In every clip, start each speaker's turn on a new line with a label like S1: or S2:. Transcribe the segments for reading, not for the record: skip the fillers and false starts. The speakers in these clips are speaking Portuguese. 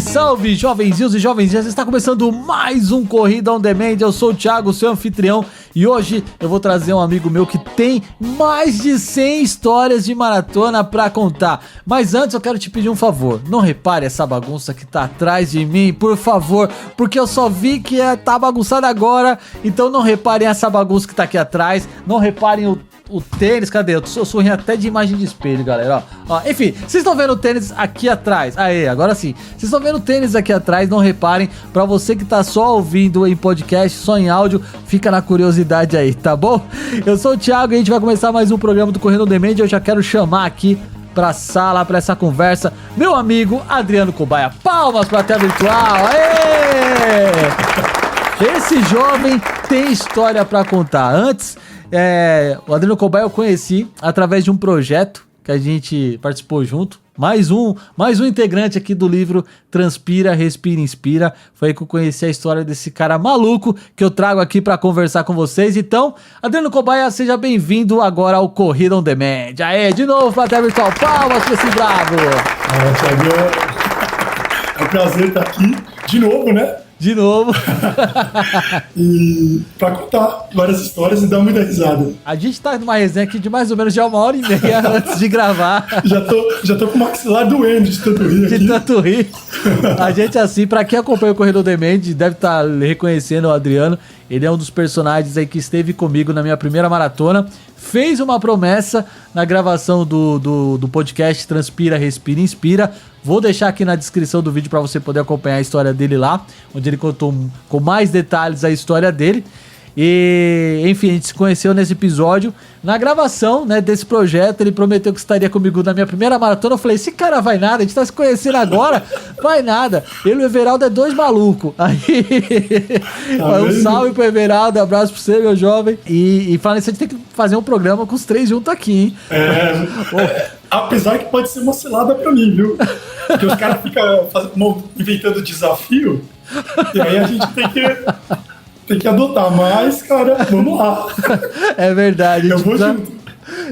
S1: Salve, salve, jovenzinhos e jovenzinhas, está começando mais um Corrida on Demand. Eu sou o Thiago, seu anfitrião, e hoje eu vou trazer um amigo meu que tem mais de 100 histórias de maratona pra contar. Mas antes eu quero te pedir um favor, não repare essa bagunça que tá atrás de mim, por favor, porque eu só vi que tá bagunçada agora, então não reparem essa bagunça que tá aqui atrás, não reparem o tênis, cadê? Eu sou ruim até de imagem de espelho, galera, ó. Enfim, vocês estão vendo o tênis aqui atrás. Aê, agora sim. Vocês estão vendo o tênis aqui atrás, não reparem. Pra você que tá só ouvindo em podcast, só em áudio, fica na curiosidade aí, tá bom? Eu sou o Thiago e a gente vai começar mais um programa do Corrida on Demand. Eu já quero chamar aqui pra sala, pra essa conversa, meu amigo Adriano Cobaia. Palmas pra tela virtual. Aê! Esse jovem tem história pra contar. Antes... o Adriano Cobaia eu conheci através de um projeto que a gente participou junto. Mais um integrante aqui do livro Transpira, Respira, Inspira. Foi aí que eu conheci a história desse cara maluco que eu trago aqui pra conversar com vocês. Então, Adriano Cobaia, seja bem-vindo agora ao Corrida on Demand. Aê, de novo, plateia virtual, palmas pra esse bravo.
S2: Thiago, é um prazer estar aqui de novo, né?
S1: De novo.
S2: E pra contar várias histórias e dar muita risada.
S1: A gente tá numa resenha aqui de mais ou menos já 1h30 antes de gravar.
S2: Já tô com o maxilar doendo de tanto rir aqui.
S1: De tanto rir. A gente, assim, pra quem acompanha o Corredor Demand, deve estar reconhecendo o Adriano. Ele é um dos personagens aí que esteve comigo na minha primeira maratona. Fez uma promessa na gravação do podcast Transpira, Respira, Inspira. Vou deixar aqui na descrição do vídeo para você poder acompanhar a história dele lá, onde ele contou com mais detalhes a história dele. E, enfim, a gente se conheceu nesse episódio. Na gravação, né, desse projeto, ele prometeu que estaria comigo na minha primeira maratona. Eu falei, esse cara vai nada, a gente tá se conhecendo agora, vai nada. Ele e o Everaldo é dois malucos. Aí, um salve pro Everaldo, abraço pra você, meu jovem. E falando isso, a gente tem que fazer um programa com os três juntos aqui, hein?
S2: Apesar que pode ser uma cilada pra mim, viu? Porque os caras ficam inventando desafio, e aí a gente tem que adotar, mas, cara, vamos lá.
S1: É verdade.
S2: Eu vou junto.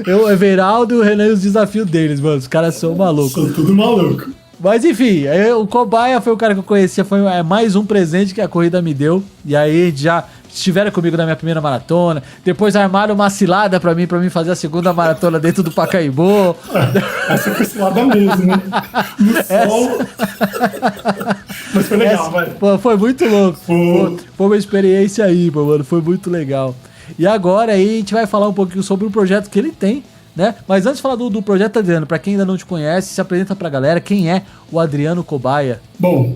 S1: O Everaldo e o Renan, os desafios deles, mano. Os caras são malucos.
S2: São tudo maluco.
S1: Mas enfim, o Cobaia foi o cara que eu conhecia, foi mais um presente que a corrida me deu. E aí já estiveram comigo na minha primeira maratona. Depois armaram uma cilada pra mim fazer a segunda maratona dentro do Pacaembu.
S2: Essa foi cilada mesmo, né? No sol. Mas foi legal, vai.
S1: Foi muito louco. Foi uma experiência aí, mano. Foi muito legal. E agora aí a gente vai falar um pouquinho sobre o projeto que ele tem, né? Mas antes de falar do projeto, Adriano, pra quem ainda não te conhece, se apresenta pra galera, quem é o Adriano Cobaia?
S2: Bom,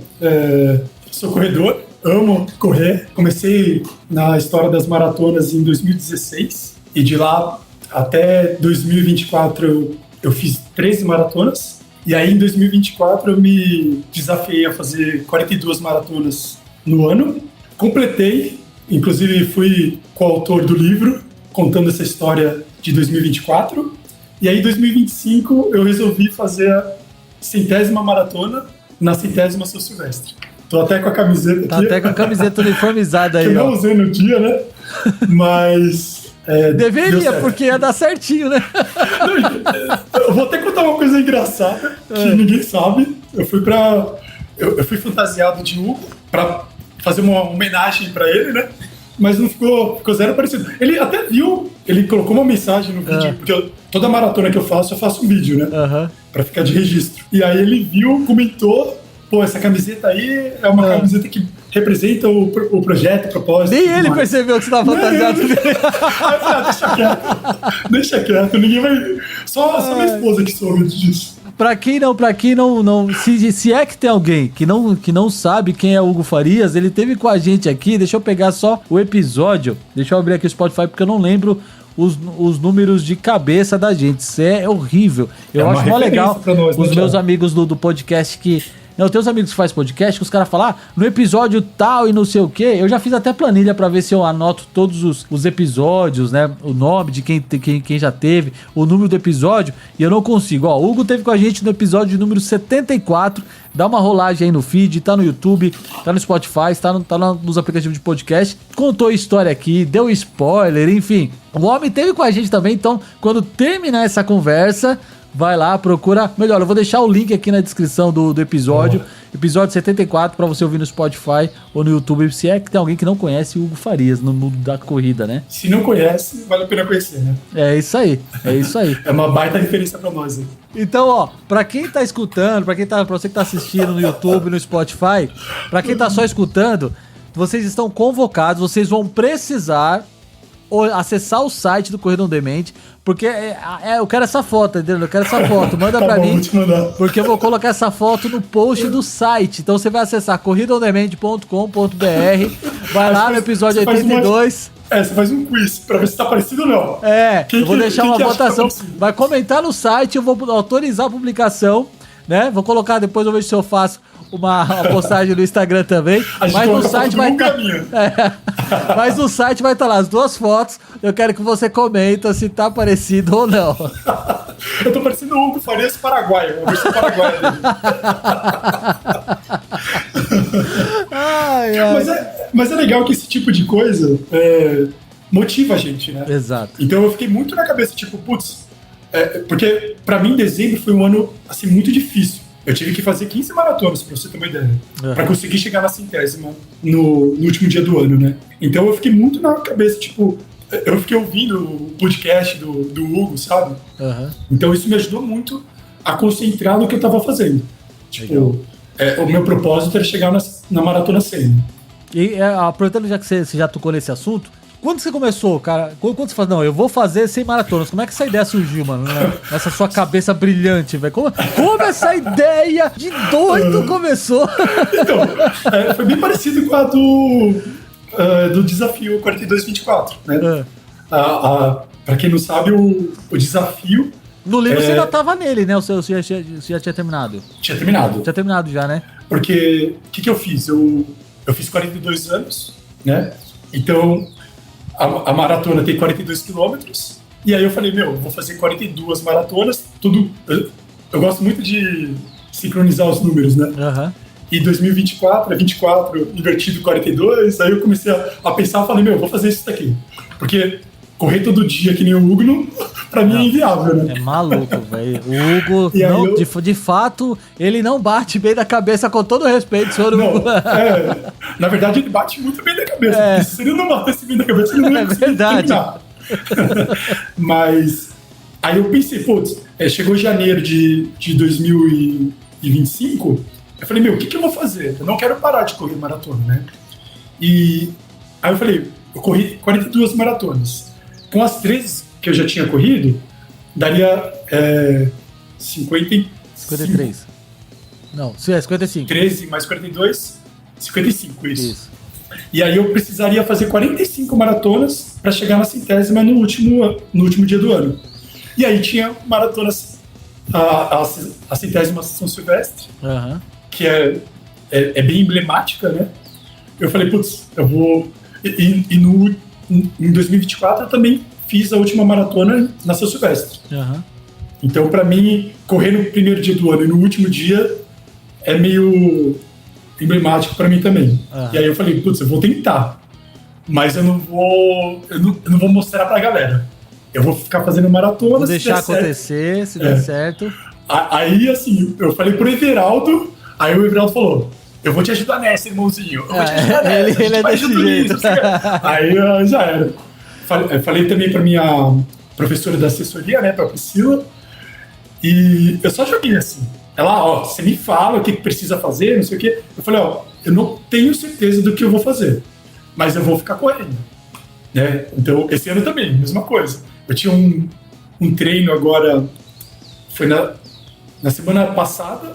S2: sou corredor, amo correr. Comecei na história das maratonas em 2016 e de lá até 2024 eu fiz 13 maratonas. E aí em 2024 eu me desafiei a fazer 42 maratonas no ano. Completei, inclusive fui coautor do livro contando essa história de 2024. E aí em 2025 eu resolvi fazer a 100ª maratona na 100ª São Silvestre. Tô até com a camiseta aqui.
S1: Tá até com a camiseta uniformizada aí,
S2: que eu não usei no dia, né? Mas...
S1: deveria, porque ia dar certinho, né?
S2: Eu vou até contar uma coisa engraçada que ninguém sabe. Eu fui fantasiado de Hugo pra fazer uma homenagem pra ele, né? Mas não ficou zero parecido. Ele até viu, ele colocou uma mensagem no vídeo, porque toda maratona que eu faço um vídeo, né? Pra ficar de registro. E aí ele viu, comentou, pô, essa camiseta aí é uma camiseta que representa o projeto, o propósito.
S1: Nem ele percebeu que você tava fantasiado dele.
S2: Aí eu falei, deixa quieto, ninguém vai... Só minha esposa que soube disso.
S1: Pra quem não se é que tem alguém que não sabe quem é o Hugo Farias, ele teve com a gente aqui, deixa eu pegar só o episódio, deixa eu abrir aqui o Spotify porque eu não lembro os números de cabeça da gente, isso é horrível, eu acho mó legal os meus amigos do podcast que... Não, tem uns amigos que fazem podcast que os caras falam, no episódio tal e não sei o que. Eu já fiz até planilha pra ver se eu anoto todos os episódios, né? O nome de quem já teve, o número do episódio, e eu não consigo. Ó, o Hugo teve com a gente no episódio número 74. Dá uma rolagem aí no feed, tá no YouTube, tá no Spotify, tá nos aplicativos de podcast. Contou a história aqui, deu spoiler, enfim. O homem teve com a gente também, então quando terminar essa conversa... Vai lá, procura. Melhor, eu vou deixar o link aqui na descrição do episódio. Episódio 74 pra você ouvir no Spotify ou no YouTube, se é que tem alguém que não conhece o Hugo Farias no mundo da corrida, né?
S2: Se não conhece, vale a pena conhecer, né?
S1: É isso aí.
S2: É uma baita referência pra nós, né?
S1: Então, ó, pra quem tá escutando, pra você que tá assistindo no YouTube, no Spotify, pra quem tá só escutando, vocês estão convocados, vocês vão precisar acessar o site do Corrida On Demand, porque eu quero essa foto, entendeu? Eu quero essa foto, manda pra mim, porque eu vou colocar essa foto no post do site. Então você vai acessar corridaondemand.com.br, vai lá no episódio 82.
S2: Você faz um quiz pra ver se tá parecido ou não.
S1: Eu vou deixar uma votação, vai comentar no site, eu vou autorizar a publicação, né? Vou colocar depois, eu vejo se eu faço uma postagem no Instagram também. Mas no site vai estar. Mas no site vai estar lá as duas fotos. Eu quero que você comenta se tá parecido ou não.
S2: Eu tô parecendo o Hugo Farias paraguaio, a versão paraguaia dele. Mas é legal que esse tipo de coisa motiva a gente, né?
S1: Exato.
S2: Então eu fiquei muito na cabeça, tipo, putz, porque pra mim dezembro foi um ano assim, muito difícil. Eu tive que fazer 15 maratonas, pra você ter uma ideia, pra conseguir chegar na 100ª no último dia do ano, né? Então eu fiquei muito na cabeça, tipo, eu fiquei ouvindo o podcast do Hugo, sabe? Então isso me ajudou muito a concentrar no que eu tava fazendo. Tipo, o meu propósito era chegar na maratona 100.
S1: E aproveitando já que você já tocou nesse assunto, quando você começou, cara? Quando você falou, não, eu vou fazer 100 maratonas, como é que essa ideia surgiu, mano? Nessa sua cabeça brilhante, velho. Como essa ideia de doido começou?
S2: Então, foi bem parecido com a do desafio 42-24, né? Pra quem não sabe, o desafio...
S1: No livro você já tava nele, né? Você já tinha terminado?
S2: Tinha terminado.
S1: Tinha terminado já, né?
S2: Porque, o que eu fiz? Eu fiz 42 anos, né? Então... A maratona tem 42 quilômetros, e aí eu falei, vou fazer 42 maratonas, tudo... Eu gosto muito de sincronizar os números, né? E 2024 é 24 invertido 42, aí eu comecei a pensar, falei, vou fazer isso daqui. Porque correr todo dia que nem o Hugo, pra mim é inviável, né?
S1: É maluco, velho. O Hugo, de fato, ele não bate bem da cabeça, com todo respeito, senhor Hugo.
S2: Na verdade, ele bate muito bem da cabeça. Se ele não batesse bem da cabeça, ele não ia conseguir terminar. Mas aí eu pensei, chegou janeiro de 2025, eu falei, o que eu vou fazer? Eu não quero parar de correr maratona, né? E aí eu falei, eu corri 42 maratonas. Com as 13 que eu já tinha corrido, daria
S1: 53. Não, 55.
S2: 13 mais 42, 55, isso. E aí eu precisaria fazer 45 maratonas para chegar na 100ª no último dia do ano. E aí tinha maratonas, a 100ª São Silvestre, que é bem emblemática, né? Eu falei, eu vou... em 2024 eu também fiz a última maratona na São Silvestre. Então, pra mim, correr no primeiro dia do ano e no último dia é meio emblemático pra mim também. E aí eu falei, eu vou tentar, mas eu não vou mostrar pra galera. Eu vou ficar fazendo maratona.
S1: Vou deixar acontecer, se der certo.
S2: Aí, assim, eu falei pro Everaldo, aí o Everaldo falou, eu vou te ajudar nessa, irmãozinho. Eu vou te ajudar nessa.
S1: Ele é desse jeito.
S2: Aí já era. Falei também pra minha professora da assessoria, né, pra Priscila, e eu só joguei assim. Ela, você me fala o que precisa fazer, não sei o quê. Eu falei, eu não tenho certeza do que eu vou fazer, mas eu vou ficar correndo, né? Então, esse ano também, mesma coisa. Eu tinha um treino agora, foi na semana passada,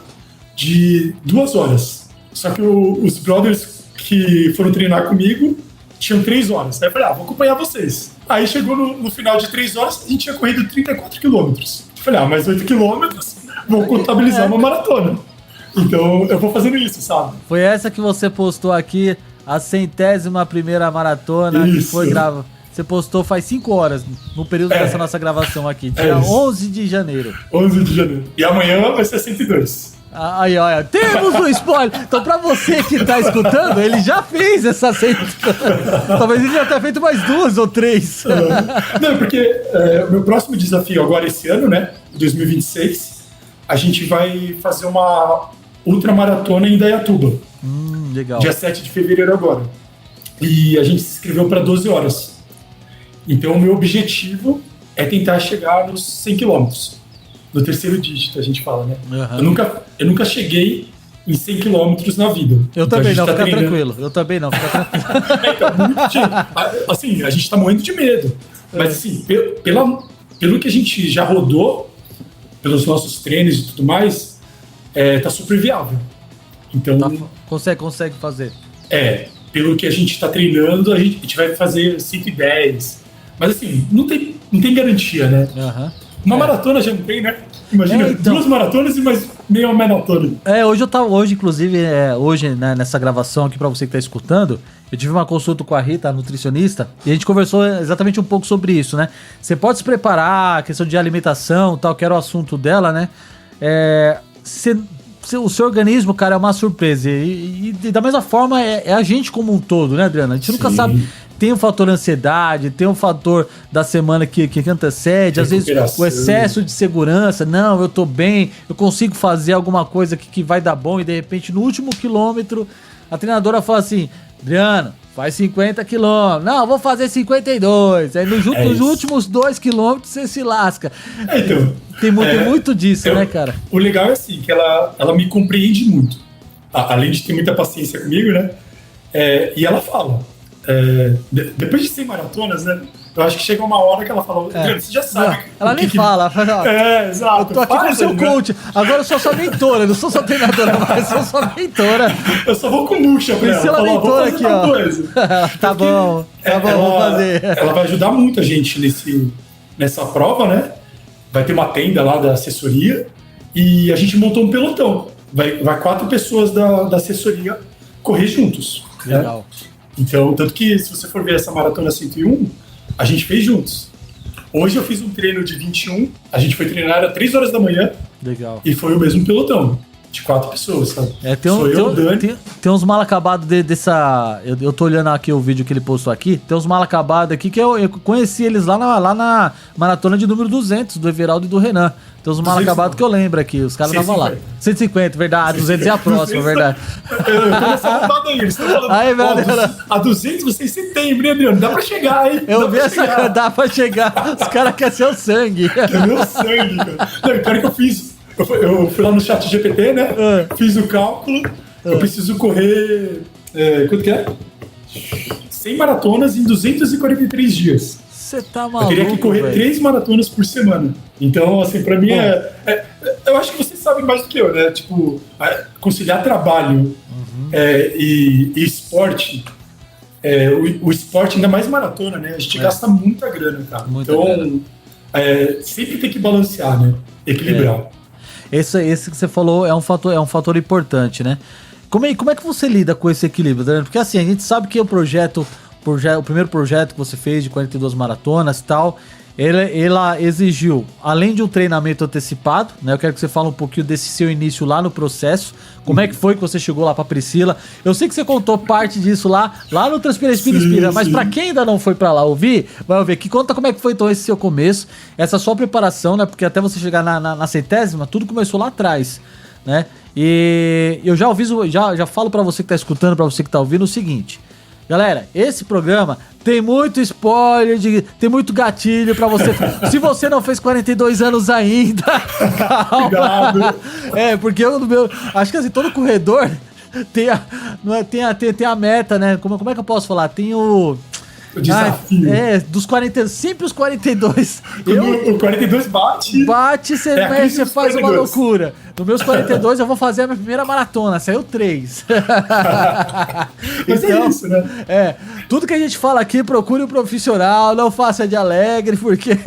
S2: de 2 horas. Só que os brothers que foram treinar comigo tinham 3 horas. Aí eu falei, vou acompanhar vocês. Aí chegou no final de 3 horas, a gente tinha corrido 34 quilômetros. Eu falei, mais 8 quilômetros, vou contabilizar uma maratona. Então, eu vou fazendo isso, sabe?
S1: Foi essa que você postou aqui, a 100ª maratona,
S2: isso.
S1: Que foi você postou faz 5 horas, no período dessa nossa gravação aqui, dia 11 de janeiro. 11
S2: de janeiro. E amanhã vai ser 102.
S1: Aí, olha, temos um spoiler. Então, pra você que tá escutando, ele já fez essa Talvez ele já tenha feito mais 2 ou 3.
S2: Não, porque o meu próximo desafio agora esse ano, né, 2026, a gente vai fazer uma ultramaratona em Indaiatuba.
S1: Legal.
S2: Dia 7 de fevereiro agora. E a gente se inscreveu para 12 horas. Então, o meu objetivo é tentar chegar nos 100 quilômetros. No terceiro dígito, a gente fala, né?
S1: Uhum.
S2: Eu nunca cheguei em 100 quilômetros na vida.
S1: Eu
S2: então,
S1: também não,
S2: tá
S1: fica
S2: treinando.
S1: tranquilo. Eu também não, fica tranquilo.
S2: Então, assim, a gente tá morrendo de medo. Mas, assim, pelo que a gente já rodou, pelos nossos treinos e tudo mais, tá super viável. Então...
S1: Consegue fazer.
S2: Pelo que a gente está treinando, a gente vai fazer 110. Mas assim, não tem garantia, né?
S1: Uhum.
S2: Uma maratona já não tem, né? Imagina,
S1: então,
S2: 2 maratonas e mais meia maratona.
S1: Hoje, inclusive, né, nessa gravação aqui pra você que tá escutando, eu tive uma consulta com a Rita, a nutricionista, e a gente conversou exatamente um pouco sobre isso, né? Você pode se preparar, questão de alimentação e tal, que era o assunto dela, né? O seu organismo, cara, é uma surpresa. E da mesma forma, é a gente como um todo, né, Adriana? A gente nunca sabe. Tem o fator ansiedade, tem o fator da semana que antecede, às vezes o excesso de segurança. Não, eu tô bem, eu consigo fazer alguma coisa que vai dar bom, e de repente, no último quilômetro, a treinadora fala assim: Adriano, faz 50 quilômetros. Não, vou fazer 52. Aí nos últimos 2 quilômetros você se lasca.
S2: Então,
S1: tem muito disso, né, cara?
S2: O legal é assim, que ela me compreende muito. Além de ter muita paciência comigo, né? E ela fala. Depois de 100 maratonas, né? Eu acho que chega uma hora que ela fala, você já sabe.
S1: Ela nem fala.
S2: Exato.
S1: Eu tô aqui como seu coach. Agora eu sou sua mentora, não sou sua treinadora mais, sou sua mentora.
S2: Eu só vou com bucha pra ela.
S1: Ela mentora aqui, ó. Tá bom, vou fazer.
S2: Ela vai ajudar muito a gente nessa prova, né? Vai ter uma tenda lá da assessoria e a gente montou um pelotão. Vai 4 pessoas da assessoria correr juntos.
S1: Legal.
S2: Né? Então, tanto que se você for ver essa maratona 101, a gente fez juntos. Hoje eu fiz um treino de 21, a gente foi treinar às 3 horas da manhã.
S1: Legal.
S2: E foi o mesmo pelotão, de 4 pessoas, sabe?
S1: Tem uns mal acabados dessa... Eu tô olhando aqui o vídeo que ele postou aqui, tem uns mal acabados aqui que eu conheci eles lá na maratona de número 200, do Everaldo e do Renan. Tem uns mal acabados que eu lembro aqui, os caras estavam lá. 150, verdade, 200 é a próxima, verdade.
S2: Eu tô nessa rodada aí, eles estão falando, a 200 você em setembro, hein, Adriano? Dá pra chegar, hein?
S1: Eu vi essa cara, dá pra chegar. Os caras querem seu sangue.
S2: É meu sangue, cara. Não, cara, que eu fiz... Eu fui lá no chat GPT, né? Fiz o cálculo. Eu preciso correr... quanto que é? 100 maratonas em 243 dias.
S1: Você tá maluco,
S2: eu teria que correr 3 maratonas por semana. Então, assim, pra mim eu acho que vocês sabem mais do que eu, né? Tipo, conciliar trabalho e esporte. O esporte, ainda mais maratona, né? A gente gasta muita grana, cara. Então, sempre tem que balancear, né? Equilibrar.
S1: Esse que você falou é um fator importante, né? Como é que você lida com esse equilíbrio, Adriano? Porque assim, a gente sabe que o primeiro projeto que você fez de 42 maratonas e tal, ela exigiu, além de um treinamento antecipado, né? Eu quero que você fale um pouquinho desse seu início lá no processo. Como é que foi que você chegou lá pra Priscila? Eu sei que você contou parte disso lá no Transpira Inspira, mas pra quem ainda não foi pra lá ouvir, vai ouvir aqui. Conta como é que foi então esse seu começo, essa sua preparação, né? Porque até você chegar na 100ª, tudo começou lá atrás, né? E eu já aviso, já falo pra você que tá escutando, pra você que tá ouvindo o seguinte... Galera, esse programa tem muito spoiler, tem muito gatilho pra você. Se você não fez 42 anos ainda, calma. Obrigado. Porque acho que assim, todo corredor tem a meta, né? Como é que eu posso falar? Tem o
S2: desafio.
S1: Dos 40, sempre os 42.
S2: O 42 bate.
S1: Você faz uma loucura. Nos meus 42 eu vou fazer a minha primeira maratona, saiu 3.
S2: Mas então, é isso, né?
S1: Tudo que a gente fala aqui, procure um profissional, não faça de alegre, porque...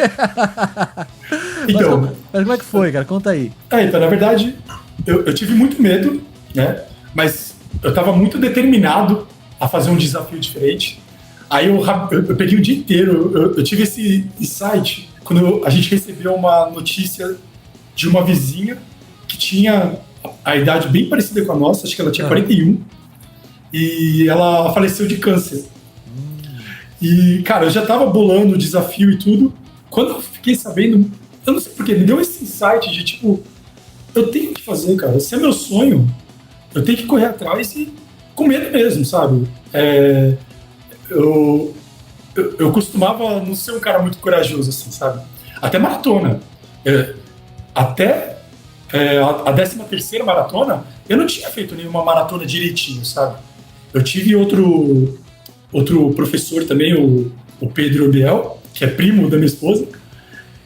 S2: Então,
S1: mas como é que foi, cara? Conta aí.
S2: Então, na verdade, eu tive muito medo, né? Mas eu tava muito determinado a fazer um desafio diferente. Aí eu peguei o dia inteiro, eu tive esse insight quando a gente recebeu uma notícia de uma vizinha que tinha a idade bem parecida com a nossa, acho que ela tinha 41, e ela faleceu de câncer. E, cara, eu já tava bolando o desafio e tudo. Quando eu fiquei sabendo, eu não sei porquê, me deu esse insight de tipo, eu tenho que fazer, cara, se é meu sonho, eu tenho que correr atrás e com medo mesmo, sabe? Eu costumava não ser um cara muito corajoso, assim, sabe? Até maratona. Até a 13ª maratona, eu não tinha feito nenhuma maratona direitinho, sabe? Eu tive outro professor também, o Pedro Biel, que é primo da minha esposa,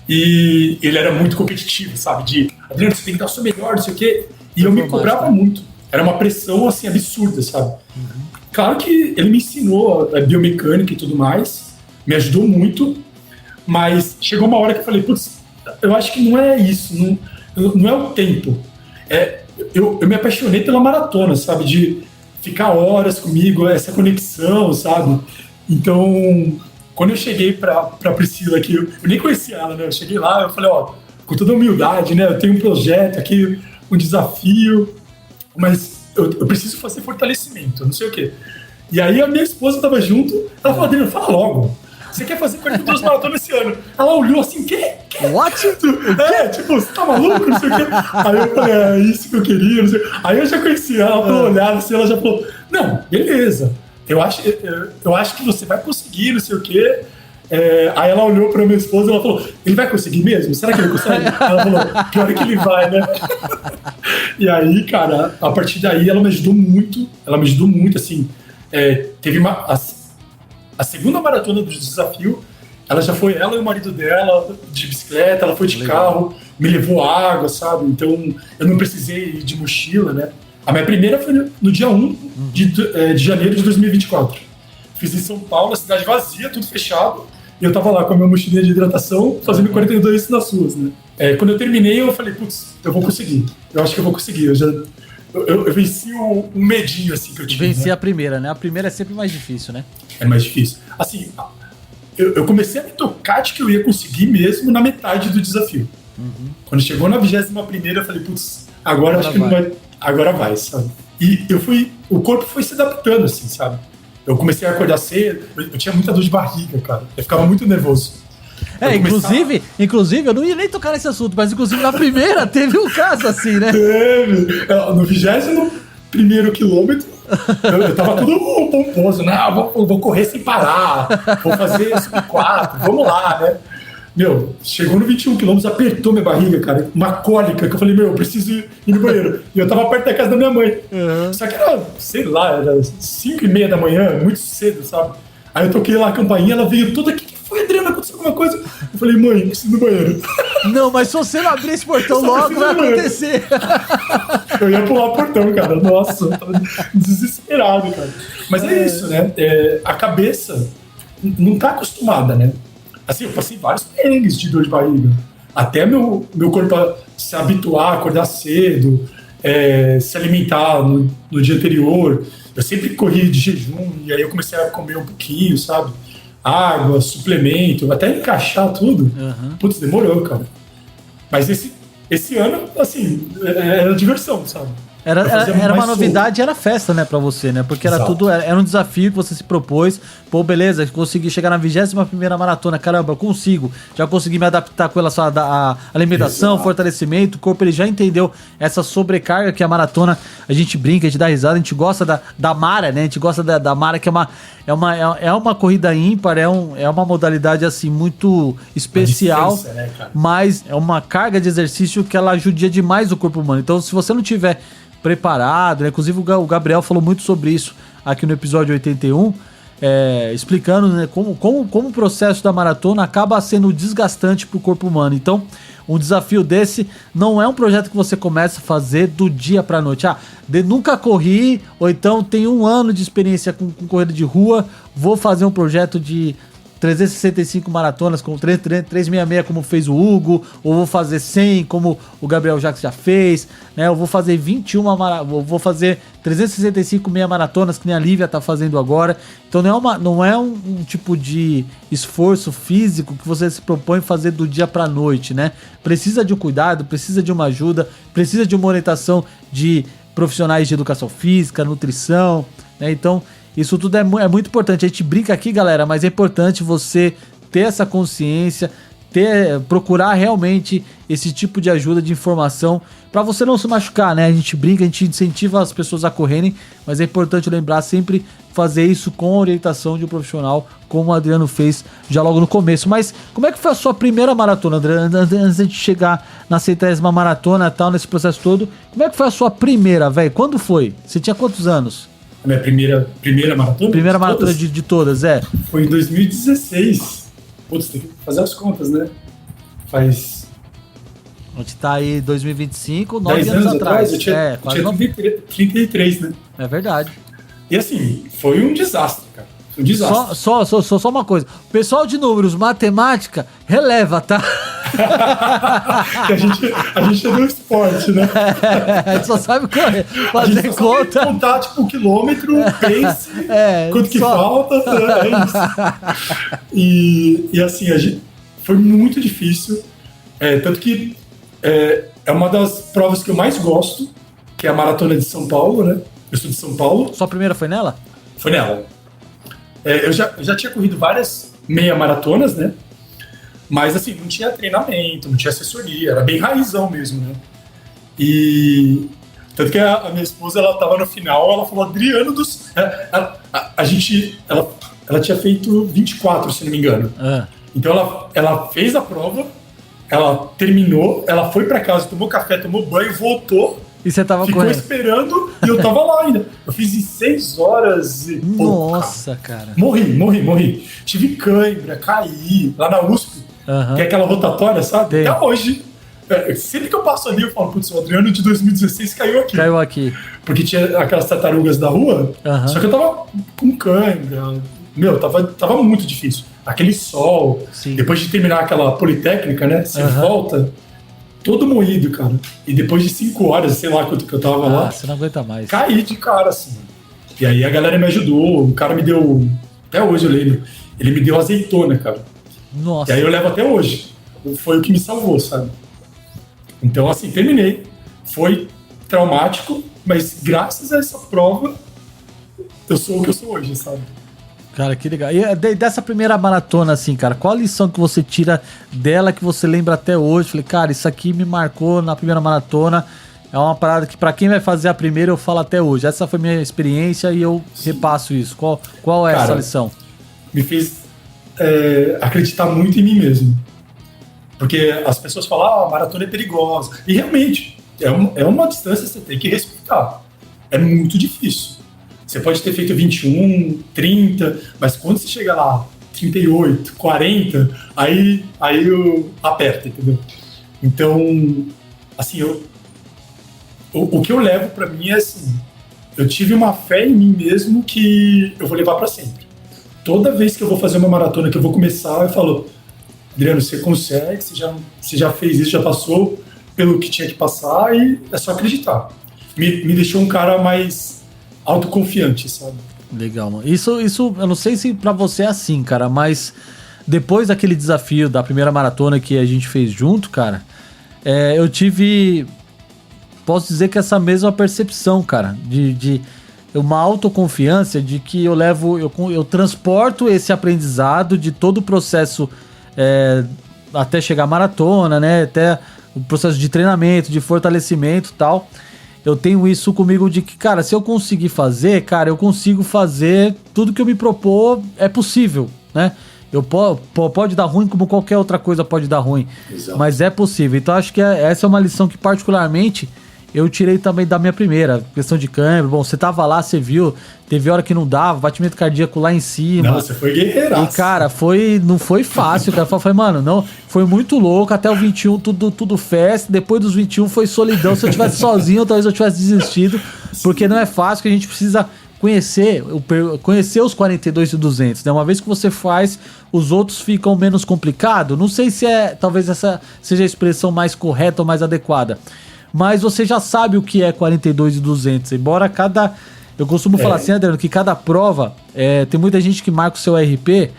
S2: e ele era muito competitivo, sabe? Adriano, você tem que dar o seu melhor, não sei o quê. E eu me cobrava muito. Era uma pressão, assim, absurda, sabe? Claro que ele me ensinou a biomecânica e tudo mais, me ajudou muito, mas chegou uma hora que eu falei, putz, eu acho que não é isso, não é o tempo. Eu me apaixonei pela maratona, sabe? De ficar horas comigo, essa conexão, sabe? Então, quando eu cheguei pra Priscila aqui, eu nem conhecia ela, né? Eu cheguei lá, eu falei, ó, com toda humildade, né? Eu tenho um projeto aqui, um desafio, mas eu preciso fazer fortalecimento, não sei o quê. E aí a minha esposa tava junto, ela falou, Adriano, fala logo. Você quer fazer 42 maratonas esse ano? Ela olhou assim, quê?
S1: What?
S2: Tipo, você tá maluco? Não sei o quê. Aí eu falei, é isso que eu queria, não sei. Aí eu já conheci ela, pelo olhar, assim, ela já falou, não, beleza, eu acho que você vai conseguir, não sei o quê. Aí ela olhou pra minha esposa e ela falou, ele vai conseguir mesmo? Será que ele consegue? Ela falou, pior que ele vai, né? E aí, cara, a partir daí ela me ajudou muito, assim, teve a segunda maratona do desafio, ela e o marido dela de bicicleta, ela foi de carro, me levou água, sabe? Então eu não precisei ir de mochila, né? A minha primeira foi no dia 1 de janeiro de 2024. Fiz em São Paulo, a cidade vazia, tudo fechado, e eu tava lá com a minha mochilinha de hidratação, fazendo 42 nas ruas, né? Quando eu terminei, eu falei, putz, eu vou conseguir. Eu acho que eu vou conseguir. Eu venci um medinho, assim, que eu tinha.
S1: Venci, né? A primeira, né? A primeira é sempre mais difícil, né?
S2: É mais difícil. Assim, eu comecei a me tocar de que eu ia conseguir mesmo na metade do desafio. Quando chegou na 21ª, eu falei, putz, agora acho que não vai. Agora vai, sabe? E o corpo foi se adaptando, assim, sabe? Eu comecei a acordar cedo, eu tinha muita dor de barriga, cara. Eu ficava muito nervoso.
S1: Inclusive, eu não ia nem tocar nesse assunto, mas inclusive na primeira teve um caso assim, né?
S2: Teve. No 21º quilômetro, eu tava tudo pomposo. Não, vou correr sem parar, vou fazer sub-4, vamos lá, né? Meu, chegou no 21 quilômetros, apertou minha barriga, cara, uma cólica, que eu falei, eu preciso ir no banheiro. E eu tava perto da casa da minha mãe. Só que era, sei lá, era 5h30 da manhã, muito cedo, sabe? Aí eu toquei lá a campainha, ela veio toda aqui. Foi, Adriano, aconteceu alguma coisa? Eu falei, mãe, preciso ir no banheiro.
S1: Não, mas se você não abrir esse portão logo, vai acontecer.
S2: Eu ia pular o portão, cara. Nossa, eu tava desesperado, cara. Mas é isso, né? A cabeça não tá acostumada, né? Assim, eu passei vários perrengues de dor de barriga. Até meu corpo se habituar a acordar cedo, se alimentar no dia anterior. Eu sempre corri de jejum, e aí eu comecei a comer um pouquinho, sabe? Água, suplemento, até encaixar tudo. Putz, demorou, cara. Mas esse ano, assim, era diversão, sabe?
S1: Era uma novidade, era festa, né, pra você, né? Porque era tudo, era um desafio que você se propôs. Pô, beleza, consegui chegar na 21ª maratona, caramba, eu consigo. Já consegui me adaptar com relação à alimentação, fortalecimento. O corpo, ele já entendeu essa sobrecarga que a maratona, a gente brinca, a gente dá risada, a gente gosta da Mara, né? A gente gosta da Mara, que é uma corrida ímpar, é uma modalidade, assim, muito especial, né, mas é uma carga de exercício que ela judia demais o corpo humano. Então, se você não tiver preparado, né? Inclusive o Gabriel falou muito sobre isso aqui no episódio 81, explicando, né, como o processo da maratona acaba sendo desgastante para o corpo humano. Então, um desafio desse não é um projeto que você começa a fazer do dia para a noite. Nunca corri, ou então tenho 1 ano de experiência com corrida de rua, vou fazer um projeto de 365 maratonas, como 366, como fez o Hugo, ou vou fazer 100, como o Gabriel Jacques já fez, né? Eu vou fazer vou fazer 365 meia maratonas, que nem a Lívia tá fazendo agora. Então não é um tipo de esforço físico que você se propõe fazer do dia pra noite, né? Precisa de um cuidado, precisa de uma ajuda, precisa de uma orientação de profissionais de educação física, nutrição, né? Então, isso tudo é muito importante. A gente brinca aqui, galera, mas é importante você ter essa consciência, procurar realmente esse tipo de ajuda, de informação, pra você não se machucar, né? A gente brinca, a gente incentiva as pessoas a correrem, mas é importante lembrar sempre fazer isso com a orientação de um profissional, como o Adriano fez já logo no começo. Mas como é que foi a sua primeira maratona, Adriano? Antes de chegar na 100ª maratona e tal, nesse processo todo, como é que foi a sua primeira, velho? Quando foi? Você tinha quantos anos?
S2: A minha primeira maratona?
S1: Primeira maratona de todas, é.
S2: Foi em 2016. Putz, tem que fazer as contas, né? Faz...
S1: A gente tá aí em 2025, 9
S2: 10
S1: anos atrás.
S2: Eu tinha 33, né?
S1: É verdade.
S2: E assim, foi um desastre, cara. Um desastre.
S1: Só uma coisa. O pessoal de números, matemática, releva, tá?
S2: a gente é do esporte, né?
S1: A gente só sabe correr, fazer conta.
S2: Sabe contar, tipo, quilômetro, pace, quanto que falta, é isso. E assim, foi muito difícil. Tanto que é uma das provas que eu mais gosto, que é a Maratona de São Paulo, né? Eu sou de São Paulo.
S1: Sua primeira foi nela?
S2: Foi nela. Eu já tinha corrido várias meia maratonas, né? Mas assim, não tinha treinamento, não tinha assessoria, era bem raizão mesmo, né? E tanto que a minha esposa, ela tava no final, ela falou, Adriano dos... Ela tinha feito 24, se não me engano. Então ela fez a prova, ela terminou, ela foi pra casa, tomou café, tomou banho, voltou.
S1: E você tava
S2: ficou
S1: correndo?
S2: Esperando e eu tava lá ainda. Eu fiz em 6 horas e pouco.
S1: Nossa, cara.
S2: Morri. Tive cãibra, caí lá na USP, que é aquela rotatória, sabe? Até hoje. Sempre que eu passo ali, eu falo, putz, o Adriano de 2016 caiu aqui.
S1: Caiu aqui.
S2: Porque tinha aquelas tartarugas da rua, só que eu tava com cãibra. Meu, tava muito difícil. Aquele sol, depois de terminar aquela politécnica, né? Você volta... todo moído, cara. E depois de 5 horas, sei lá quanto que eu tava lá.
S1: Você não aguenta mais.
S2: Caí de cara, assim. E aí a galera me ajudou. O cara me deu... Até hoje eu lembro. Ele me deu azeitona, cara.
S1: Nossa.
S2: E aí eu levo até hoje. Foi o que me salvou, sabe? Então, assim, terminei. Foi traumático, mas graças a essa prova, eu sou o que eu sou hoje, sabe?
S1: Cara, que legal. E dessa primeira maratona, assim, cara, qual a lição que você tira dela que você lembra até hoje? Falei, cara, isso aqui me marcou na primeira maratona. É uma parada que pra quem vai fazer a primeira eu falo até hoje. Essa foi minha experiência e eu repasso isso. Qual é essa lição? Me
S2: fez acreditar muito em mim mesmo. Porque as pessoas falam, a maratona é perigosa. E realmente, é uma distância que você tem que respeitar. É muito difícil. Você pode ter feito 21, 30, mas quando você chega lá, 38, 40, aí aperta, entendeu? Então, assim, o que eu levo pra mim é assim, eu tive uma fé em mim mesmo que eu vou levar pra sempre. Toda vez que eu vou fazer uma maratona, que eu vou começar, eu falo, Adriano, você consegue, você já fez isso, já passou pelo que tinha que passar e é só acreditar. Me deixou um cara mais autoconfiante, sabe?
S1: Legal, mano. Isso, eu não sei se pra você é assim, cara, mas depois daquele desafio da primeira maratona que a gente fez junto, cara, eu tive, posso dizer que essa mesma percepção, cara, de uma autoconfiança de que eu transporto esse aprendizado de todo o processo até chegar à maratona, né, até o processo de treinamento, de fortalecimento e tal. Eu tenho isso comigo de que, cara, se eu conseguir fazer, cara, eu consigo fazer tudo que eu me propor, é possível, né? Pode dar ruim como qualquer outra coisa pode dar ruim. Exato. Mas é possível. Então acho que essa é uma lição que particularmente eu tirei também da minha primeira. Questão de câmbio, bom, você tava lá, você viu, teve hora que não dava, batimento cardíaco lá em cima.
S2: Não, você foi guerreiraço.
S1: E cara, não foi fácil, cara. Eu falei, mano, não, foi muito louco, até o 21 tudo festa, depois dos 21 foi solidão. Se eu tivesse sozinho, talvez eu tivesse desistido, porque não é fácil, que a gente precisa conhecer os 42 e 200, né? Uma vez que você faz, os outros ficam menos complicados. Não sei se talvez essa seja a expressão mais correta ou mais adequada, mas você já sabe o que é 42 e 200, embora eu costumo falar assim, Adriano, que cada prova, tem muita gente que marca o seu RP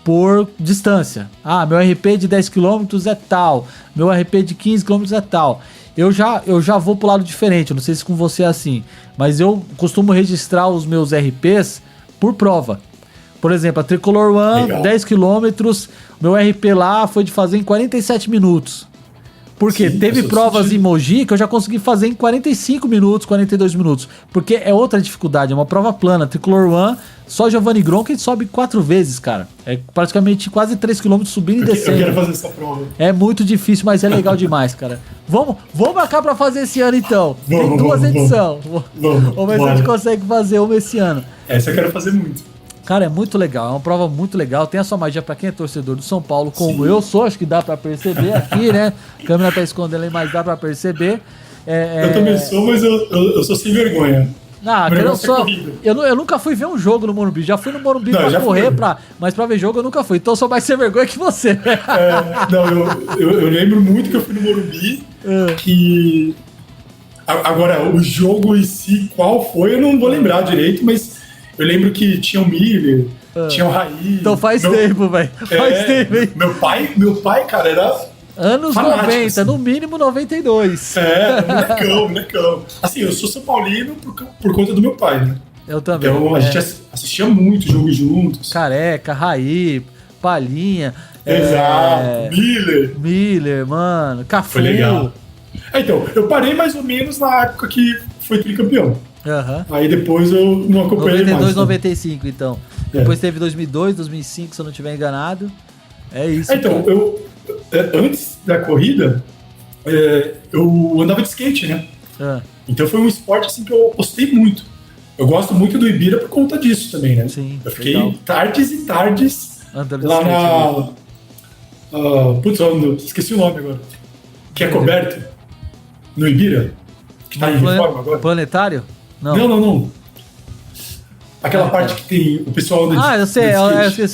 S1: por distância. Ah, meu RP de 10 km é tal, meu RP de 15 km é tal. Eu já vou pro lado diferente, eu não sei se com você é assim, mas eu costumo registrar os meus RPs por prova. Por exemplo, a Tricolor One, legal. 10 km, meu RP lá foi de fazer em 47 minutos. Porque teve provas em Mogi que eu já consegui fazer em 45 minutos, 42 minutos. Porque é outra dificuldade, é uma prova plana. Tricolor One, só Giovanni Gronchi sobe 4 vezes, cara. É praticamente quase 3 km subindo e descendo.
S2: Eu quero fazer essa prova.
S1: É muito difícil, mas é legal demais, cara. Vamos marcar pra fazer esse ano, então. Tem 2 edições. Vamos ver se a gente consegue fazer uma esse ano.
S2: Essa eu quero fazer muito.
S1: Cara, é muito legal, é uma prova muito legal. Tem a sua magia pra quem é torcedor do São Paulo, como eu sou, acho que dá pra perceber aqui, né? A câmera tá escondendo aí, mas dá pra perceber.
S2: Eu também sou, mas eu sou sem vergonha.
S1: Eu nunca fui ver um jogo no Morumbi. Já fui no Morumbi pra correr, mas pra ver jogo eu nunca fui. Então eu sou mais sem vergonha que você.
S2: Eu lembro muito que eu fui no Morumbi, que... Agora, o jogo em si, qual foi, eu não vou lembrar direito, mas... Eu lembro que tinha o Miller, tinha o Raí.
S1: Então faz tempo, velho. Faz tempo, hein?
S2: Meu pai, cara, era...
S1: Anos fanático, 90, assim. No mínimo 92.
S2: Molecão. Assim, eu sou São Paulino por conta do meu pai, né?
S1: Eu também.
S2: Então a gente assistia muito jogo juntos.
S1: Careca, Raí, Palhinha.
S2: Exato,
S1: Miller, mano. Cafu.
S2: Foi legal. Então, eu parei mais ou menos na época que foi tricampeão. Aí depois eu não acompanhei
S1: 92,
S2: mais.
S1: 95, então. Depois teve 2002, 2005, se eu não estiver enganado. É isso.
S2: Então, antes da corrida, eu andava de skate, né? Então foi um esporte assim que eu apostei muito. Eu gosto muito do Ibira por conta disso também, né?
S1: Sim,
S2: eu fiquei tardes e tardes
S1: andando
S2: lá
S1: skate,
S2: na... esqueci o nome agora. Que é coberto no Ibira. Que tá em reforma agora.
S1: Planetário?
S2: Não. Aquela parte que tem o pessoal anda
S1: de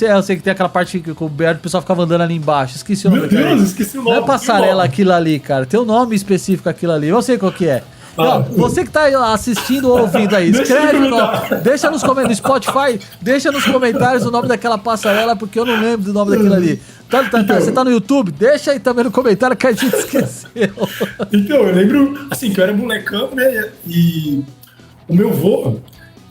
S1: eu sei que tem aquela parte que coberto, o pessoal ficava andando ali embaixo. Esqueci o nome.
S2: Meu Deus, esqueci o nome.
S1: Não é passarela aquilo ali, cara. Tem um nome específico aquilo ali. Eu sei qual que é. Você que tá assistindo ou ouvindo aí, escreve o nome. Deixa nos comentários. No Spotify, deixa nos comentários o nome daquela passarela, porque eu não lembro do nome daquilo ali. Você tá no YouTube? Deixa aí também no comentário que a gente esqueceu.
S2: Então, eu lembro, assim, que eu era molecão, né? E o meu avô,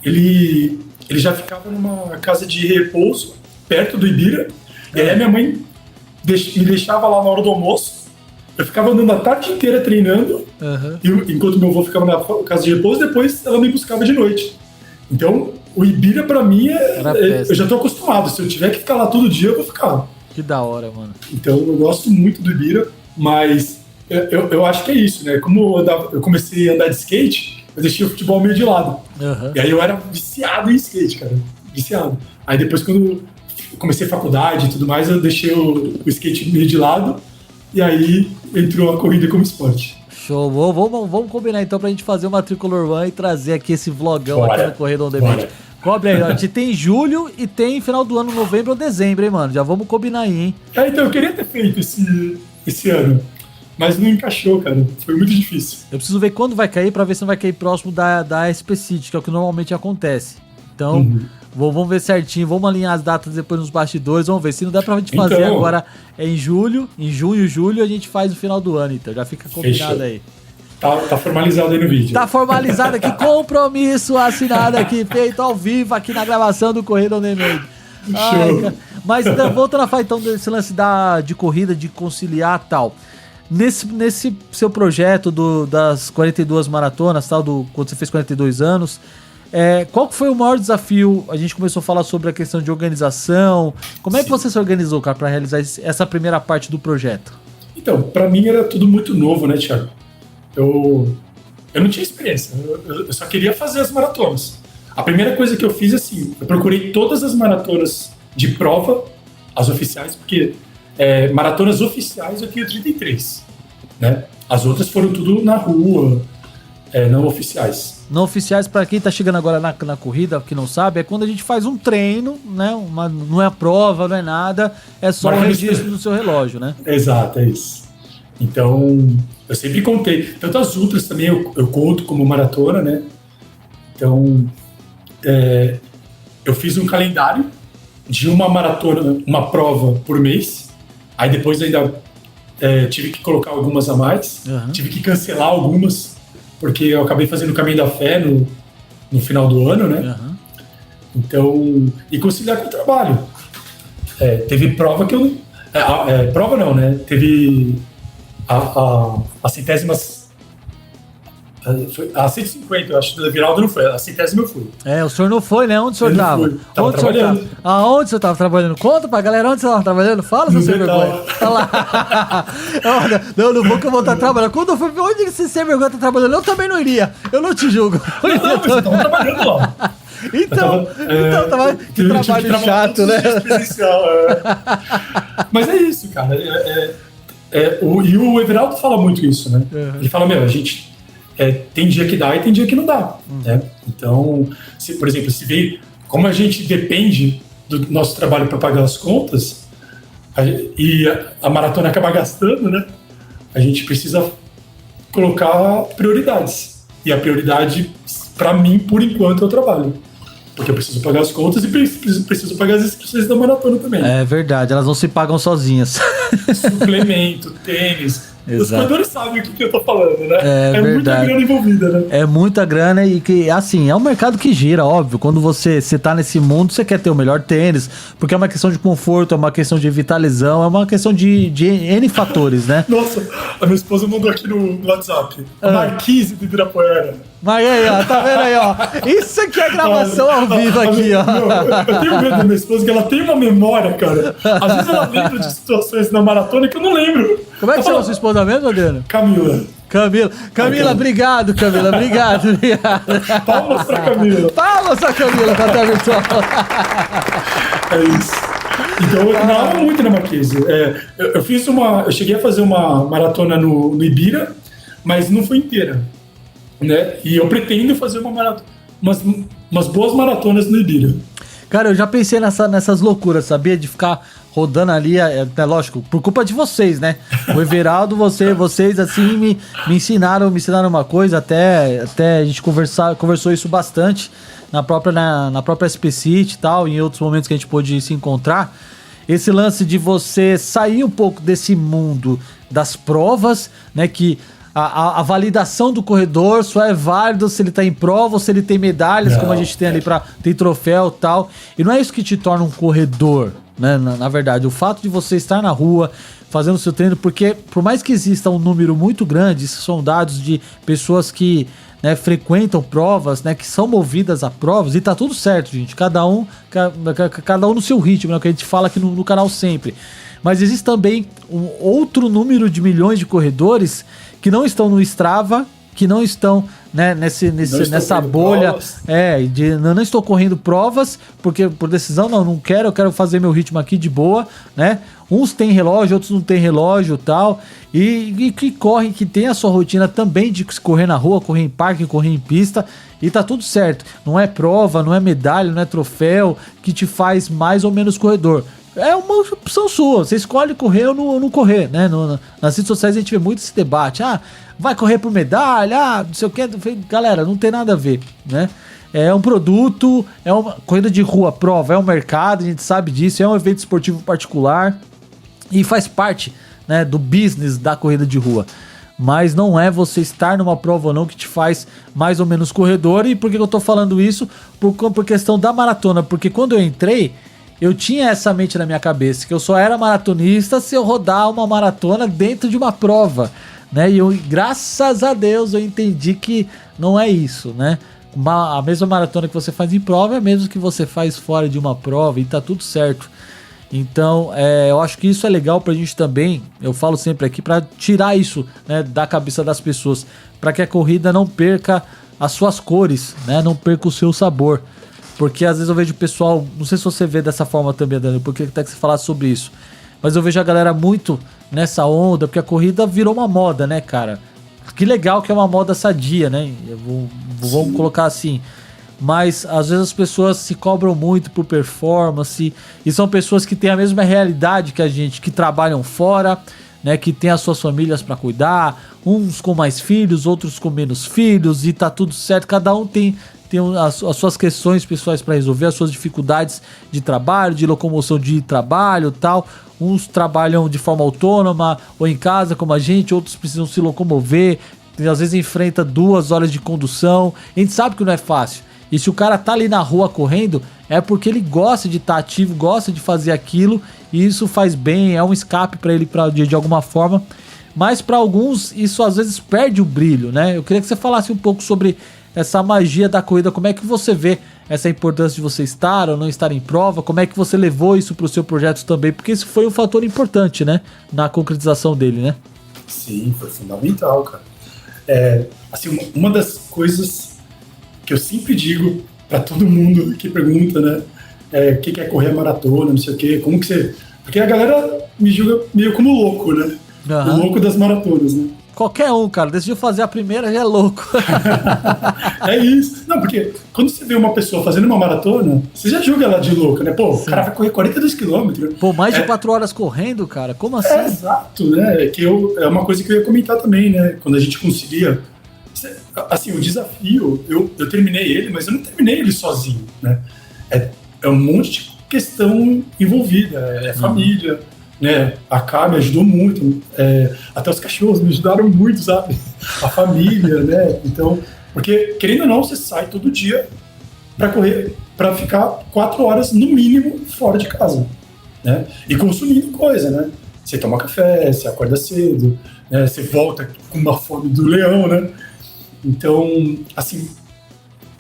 S2: ele já ficava numa casa de repouso, perto do Ibira. E aí a minha mãe me deixava lá na hora do almoço. Eu ficava andando a tarde inteira treinando, enquanto meu avô ficava na casa de repouso, depois ela me buscava de noite. Então, o Ibira pra mim, eu já tô acostumado. Se eu tiver que ficar lá todo dia, eu vou ficar.
S1: Que da hora, mano.
S2: Então, eu gosto muito do Ibira, mas eu acho que é isso, né? Como eu comecei a andar de skate, eu deixei o futebol meio de lado. E aí eu era viciado em skate, cara. Viciado. Aí depois, quando eu comecei a faculdade e tudo mais, eu deixei o skate meio de lado. E aí entrou a corrida como esporte.
S1: Show. Vamos combinar então pra gente fazer uma Tricolor One e trazer aqui esse vlogão aqui no Corrida On Demand. Cobre aí, ó. A gente tem julho e tem final do ano, novembro ou dezembro, hein, mano? Já vamos combinar aí, hein?
S2: Então, eu queria ter feito esse ano, mas não encaixou, cara. Foi muito difícil.
S1: Eu preciso ver quando vai cair pra ver se não vai cair próximo da SP City, que é o que normalmente acontece. Então, vamos ver certinho, vamos alinhar as datas depois nos bastidores, vamos ver. Se não der pra gente fazer agora em junho, julho, a gente faz no final do ano, então já fica combinado. Fechou. Aí.
S2: Tá formalizado aí no vídeo.
S1: Tá formalizado aqui, compromisso assinado aqui, feito ao vivo aqui na gravação do Corrida On Demand. Mas voltando a falar então desse lance de corrida, de conciliar e tal. Nesse seu projeto das 42 maratonas, quando você fez 42 anos, qual foi o maior desafio? A gente começou a falar sobre a questão de organização. Como é que você se organizou, cara, para realizar essa primeira parte do projeto?
S2: Então, para mim era tudo muito novo, né, Thiago? Eu não tinha experiência, eu só queria fazer as maratonas. A primeira coisa que eu fiz, assim, eu procurei todas as maratonas de prova, as oficiais, porque maratonas oficiais eu tenho 33, né? As outras foram tudo na rua, não oficiais.
S1: Não oficiais, para quem tá chegando agora na corrida, que não sabe, é quando a gente faz um treino, né? Não é prova, não é nada, é só o registro do seu relógio, né?
S2: Exato, é isso. Então, eu sempre contei. Tanto as ultras também eu conto como maratona, né? Então, eu fiz um calendário de uma maratona, uma prova por mês. Aí depois ainda tive que colocar algumas a mais. Tive que cancelar algumas, porque eu acabei fazendo o Caminho da Fé no final do ano, né? Então, e conciliar com o trabalho. Teve prova que eu... prova não, né? Teve a centésimas. A 150, eu acho, do Everaldo não foi. A centésima eu fui.
S1: O senhor não foi, né? Onde o senhor
S2: Eu não
S1: tava?
S2: fui. Tava
S1: Onde o senhor
S2: trabalhando.
S1: tava? Aonde o senhor tava trabalhando? Conta pra galera onde você tava trabalhando. Fala, seu
S2: No
S1: sem
S2: metal.
S1: vergonha. Olha lá. Olha, não vou que eu vou estar trabalhando. Quando eu for ver onde esse sem vergonha tá trabalhando, eu também não iria. Eu não te julgo.
S2: Não, mas eu tava trabalhando lá.
S1: Então, tava que
S2: eu tive
S1: trabalho chato,
S2: todos
S1: né?
S2: os dias presencial, Mas é isso, cara. E o Everaldo fala muito isso, né? Ele fala, a gente tem dia que dá e tem dia que não dá, né? Então, por exemplo, se vê como a gente depende do nosso trabalho para pagar as contas e a maratona acaba gastando, né? A gente precisa colocar prioridades. E a prioridade, para mim, por enquanto, é o trabalho. Porque eu preciso pagar as contas e preciso pagar as inscrições da maratona também.
S1: É verdade, elas não se pagam sozinhas.
S2: Suplemento, tênis.
S1: Exato.
S2: Os corredores sabem o que eu tô falando, né?
S1: É
S2: muita grana envolvida, né?
S1: É muita grana e que, assim, é um mercado que gira, óbvio. Quando você tá nesse mundo, você quer ter o melhor tênis, porque é uma questão de conforto, é uma questão de vitalizão, é uma questão de N fatores, né?
S2: Nossa, a minha esposa mandou aqui no WhatsApp. A Marquise de Ibirapuera.
S1: Mas aí, ó, tá vendo aí, ó? Isso aqui é gravação ao vivo aqui, ó.
S2: Eu tenho medo da minha esposa, que ela tem uma memória, cara. Às vezes ela lembra de situações na maratona que eu não lembro.
S1: Como é que chama sua esposa mesmo, Adriano? Camila, obrigado, Camila, obrigado.
S2: Palmas pra Camila.
S1: Palmas pra Camila, pra ter virtual.
S2: É isso. Então eu treinava muito na Marquise. Eu cheguei a fazer uma maratona no Ibira, mas não foi inteira, né? E eu pretendo fazer umas boas maratonas no Ibira.
S1: Cara, eu já pensei nessas loucuras, sabia? De ficar rodando ali, lógico, por culpa de vocês, né? O Everaldo, vocês assim, me ensinaram uma coisa, até a gente conversou isso bastante na própria SP City e tal, em outros momentos que a gente pôde se encontrar. Esse lance de você sair um pouco desse mundo das provas, né? Que a validação do corredor só é válido se ele tá em prova ou se ele tem medalhas, como a gente tem ali, tem troféu e tal. E não é isso que te torna um corredor, né? Na verdade, o fato de você estar na rua fazendo o seu treino, porque por mais que exista um número muito grande, isso são dados de pessoas que, né, frequentam provas, né, que são movidas a provas, e tá tudo certo, gente. Cada um no seu ritmo, né, que a gente fala aqui no canal sempre. Mas existe também um outro número de milhões de corredores que não estão no Strava, que não estão, né, nessa bolha, não estou correndo provas, porque por decisão, eu quero fazer meu ritmo aqui de boa, né? Uns têm relógio, outros não têm relógio e tal, e que correm, que tem a sua rotina também de correr na rua, correr em parque, correr em pista, e tá tudo certo. Não é prova, não é medalha, não é troféu que te faz mais ou menos corredor. É uma opção sua, você escolhe correr ou não correr, né? Nas redes sociais a gente vê muito esse debate, vai correr por medalha, não sei o que, galera, não tem nada a ver, né? É um produto, é uma corrida de rua, prova, é um mercado, a gente sabe disso, é um evento esportivo particular e faz parte, né, do business da corrida de rua. Mas não é você estar numa prova ou não que te faz mais ou menos corredor. E por que eu tô falando isso? Por questão da maratona, porque quando eu entrei, eu tinha essa mente na minha cabeça, que eu só era maratonista se eu rodar uma maratona dentro de uma prova, né? E graças a Deus, eu entendi que não é isso, né? A mesma maratona que você faz em prova é a mesma que você faz fora de uma prova e tá tudo certo. Então, eu acho que isso é legal pra gente também, eu falo sempre aqui, pra tirar isso, né, da cabeça das pessoas, pra que a corrida não perca as suas cores, né? Não perca o seu sabor. Porque às vezes eu vejo o pessoal, não sei se você vê dessa forma também, Dani, porque até que você falasse sobre isso, mas eu vejo a galera muito nessa onda, porque a corrida virou uma moda, né, cara? Que legal que é uma moda sadia, né? Vamos colocar assim. Mas às vezes as pessoas se cobram muito por performance, e são pessoas que têm a mesma realidade que a gente, que trabalham fora, né, que tem as suas famílias para cuidar, uns com mais filhos, outros com menos filhos, e tá tudo certo, cada um tem as suas questões pessoais para resolver, as suas dificuldades de trabalho, de locomoção de trabalho e tal. Uns trabalham de forma autônoma ou em casa como a gente, outros precisam se locomover, às vezes enfrenta 2 horas de condução. A gente sabe que não é fácil. E se o cara tá ali na rua correndo, é porque ele gosta de estar ativo, gosta de fazer aquilo, e isso faz bem, é um escape para ele de alguma forma. mas para alguns isso às vezes perde o brilho, né? Eu queria que você falasse um pouco sobre essa magia da corrida, como é que você vê essa importância de você estar ou não estar em prova, como é que você levou isso para o seu projeto também, porque isso foi um fator importante, né, na concretização dele, né?
S2: Sim, foi fundamental, cara. Assim, uma das coisas que eu sempre digo para todo mundo que pergunta, né, o que é correr a maratona, não sei o quê, como que você... Porque a galera me julga meio como louco, né? O louco das maratonas, né?
S1: Qualquer um, cara, decidiu fazer a primeira, já é louco.
S2: É isso. Não, porque quando você vê uma pessoa fazendo uma maratona, você já julga ela de louca, né? Pô, o cara vai correr 42 quilômetros.
S1: Pô, mais de 4 horas correndo, cara, como assim?
S2: Exato, né? É uma coisa que eu ia comentar também, né? Quando a gente conseguia... Assim, o desafio, eu terminei ele, mas eu não terminei ele sozinho, né? É um monte de questão envolvida, família, né? A Cá me ajudou muito, até os cachorros me ajudaram muito, sabe? A família, né? Então, porque querendo ou não, você sai todo dia para correr, para ficar 4 horas no mínimo fora de casa, né? E consumindo coisa, né? Você toma café, você acorda cedo, né? Você volta com uma fome do leão, né? Então, assim,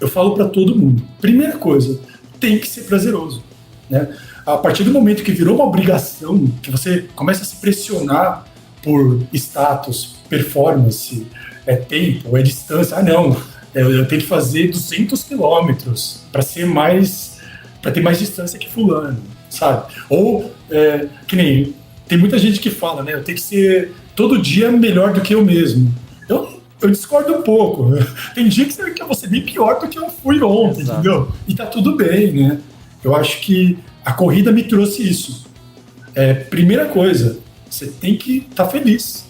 S2: eu falo para todo mundo, primeira coisa, tem que ser prazeroso, né? A partir do momento que virou uma obrigação, que você começa a se pressionar por status, performance, tempo, distância, não, eu tenho que fazer 200 quilômetros para ter mais distância que fulano, sabe? Ou, que nem, tem muita gente que fala, né, eu tenho que ser todo dia melhor do que eu mesmo. Eu discordo um pouco. Tem dia que eu vou ser bem pior do que eu fui ontem, entendeu? E tá tudo bem, né? Eu acho que a corrida me trouxe isso. Primeira coisa, você tem que estar feliz.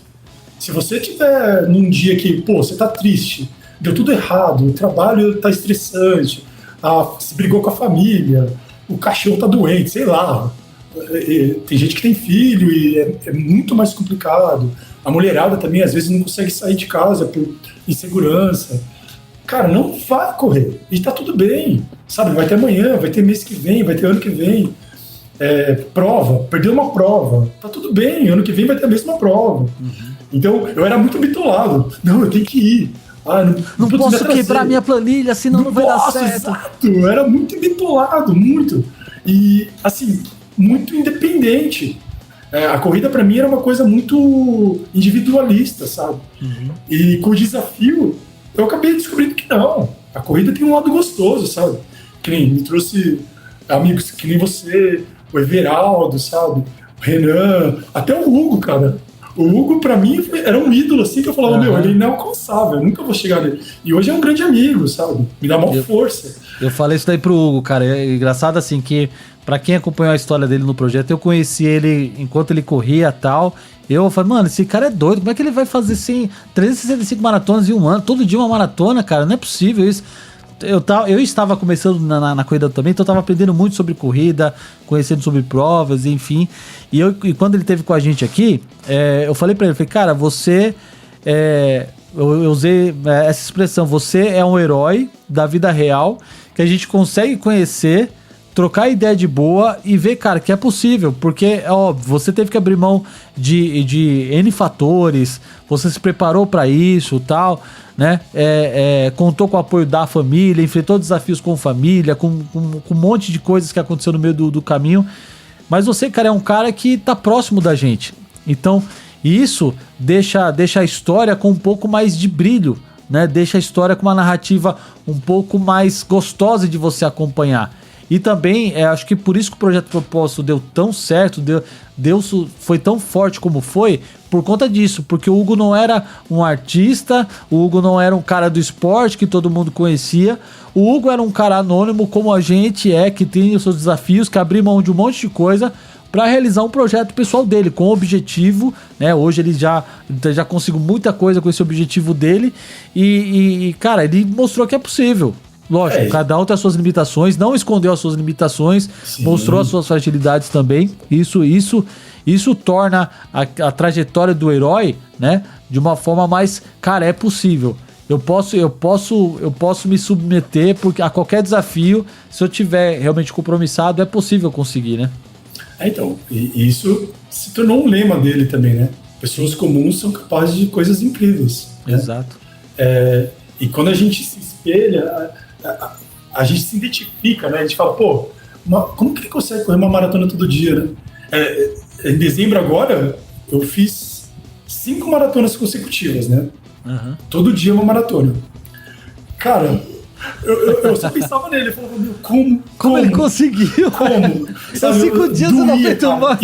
S2: Se você tiver num dia que, pô, você tá triste, deu tudo errado, o trabalho tá estressante, você brigou com a família, o cachorro tá doente, sei lá. Tem gente que tem filho e é muito mais complicado. A mulherada também, às vezes, não consegue sair de casa por insegurança. Cara, não vai correr. E tá tudo bem, sabe? Vai ter amanhã, vai ter mês que vem, vai ter ano que vem. Prova, perdeu uma prova. Tá tudo bem, ano que vem vai ter a mesma prova. Então, eu era muito bitolado. Não, eu tenho que ir.
S1: Não posso quebrar minha planilha, senão não vai dar certo.
S2: Exato, eu era muito bitolado, muito. E, assim, muito independente. A corrida para mim era uma coisa muito individualista, sabe? E com o desafio, eu acabei descobrindo que não. A corrida tem um lado gostoso, sabe? Que nem me trouxe amigos que nem você, o Everaldo, sabe? O Renan, até o Hugo, cara. O Hugo, pra mim, era um ídolo, assim, que eu falava, meu, ele é inalcançável, eu nunca vou chegar nele. E hoje é um grande amigo, sabe? Me dá uma força.
S1: Eu falei isso daí pro Hugo, cara. É engraçado, assim, que pra quem acompanhou a história dele no projeto, eu conheci ele enquanto ele corria e tal. Eu falei, mano, esse cara é doido, como é que ele vai fazer, assim, 365 maratonas em um ano? Todo dia uma maratona, cara, não é possível isso. Eu estava começando na corrida também, então eu estava aprendendo muito sobre corrida, conhecendo sobre provas, enfim. E quando ele esteve com a gente aqui, eu falei para ele, falei, cara, você... eu usei essa expressão, você é um herói da vida real, que a gente consegue conhecer, trocar ideia de boa e ver, cara, que é possível, porque é óbvio, você teve que abrir mão de N fatores, você se preparou para isso, tal, né? Contou com o apoio da família, enfrentou desafios com família, com um monte de coisas que aconteceu no meio do caminho, mas você, cara, é um cara que tá próximo da gente, então isso deixa a história com um pouco mais de brilho, né? Deixa a história com uma narrativa um pouco mais gostosa de você acompanhar. E também, acho que por isso que o Projeto Propósito deu tão certo, foi tão forte como foi, por conta disso, porque o Hugo não era um artista, o Hugo não era um cara do esporte que todo mundo conhecia, o Hugo era um cara anônimo como a gente que tem os seus desafios, que abriu mão de um monte de coisa para realizar um projeto pessoal dele, com objetivo, né? Hoje ele já conseguiu muita coisa com esse objetivo dele e cara, ele mostrou que é possível. Lógico, cada um tem as suas limitações, não escondeu as suas limitações, sim, mostrou as suas fragilidades também. Isso torna a trajetória do herói, né, de uma forma mais, cara, é possível. Eu posso me submeter porque a qualquer desafio, se eu tiver realmente compromissado, é possível conseguir, né?
S2: Então, e isso se tornou um lema dele também, né? Pessoas comuns são capazes de coisas incríveis. Né?
S1: Exato.
S2: E quando a gente se espelha, a gente se identifica, né? A gente fala, pô, como que ele consegue correr uma maratona todo dia, né? Em dezembro agora, eu fiz 5 maratonas consecutivas, né?
S1: Uhum.
S2: Todo dia uma maratona. Cara, eu só pensava nele, eu falava, meu, como
S1: ele conseguiu?
S2: Como?
S1: São 5 dias eu não aguento mais.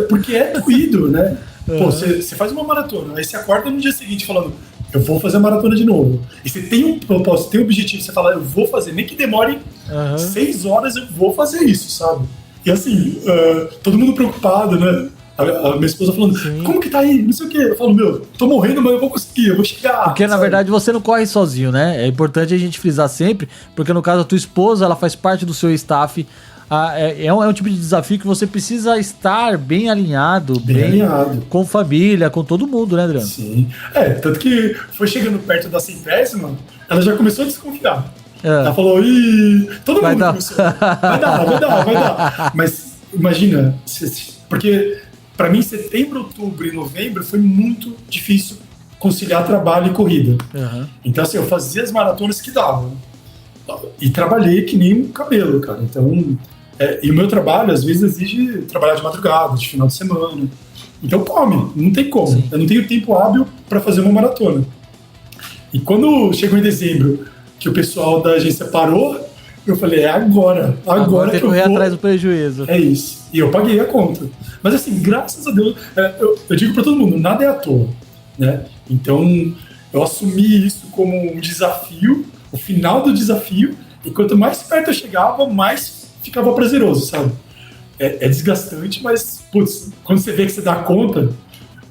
S2: Porque é doído, né? Pô, você faz uma maratona, aí você acorda no dia seguinte falando, eu vou fazer a maratona de novo. E você tem um propósito, tem um objetivo, você fala, eu vou fazer, nem que demore 6 horas, eu vou fazer isso, sabe? E assim, todo mundo preocupado, né? A minha esposa falando, sim, como que tá aí? Não sei o quê. Eu falo, meu, tô morrendo, mas eu vou conseguir, eu vou chegar.
S1: Porque, na verdade, você não corre sozinho, né? É importante a gente frisar sempre, porque no caso a tua esposa, ela faz parte do seu staff. É um tipo de desafio que você precisa estar bem alinhado, bem alinhado, com família, com todo mundo, né, Adriano?
S2: Sim. Tanto que foi chegando perto da 100ª, ela já começou a desconfiar. Ela falou, todo mundo começou. Vai dar. Mas imagina, porque para mim setembro, outubro e novembro foi muito difícil conciliar trabalho e corrida. Então assim, eu fazia as maratonas que davam. E trabalhei que nem um camelo, cara. Então, e o meu trabalho às vezes exige trabalhar de madrugada, de final de semana. Então não tem como. Sim. Eu não tenho tempo hábil para fazer uma maratona. E quando chegou em dezembro, que o pessoal da agência parou, eu falei, agora
S1: tem que correr atrás do prejuízo.
S2: É isso. E eu paguei a conta. Mas assim, graças a Deus, eu digo para todo mundo, nada é à toa, né? Então, eu assumi isso como um desafio, o final do desafio, e quanto mais perto eu chegava, mais ficava prazeroso, sabe? É desgastante, mas, putz, quando você vê que você dá conta,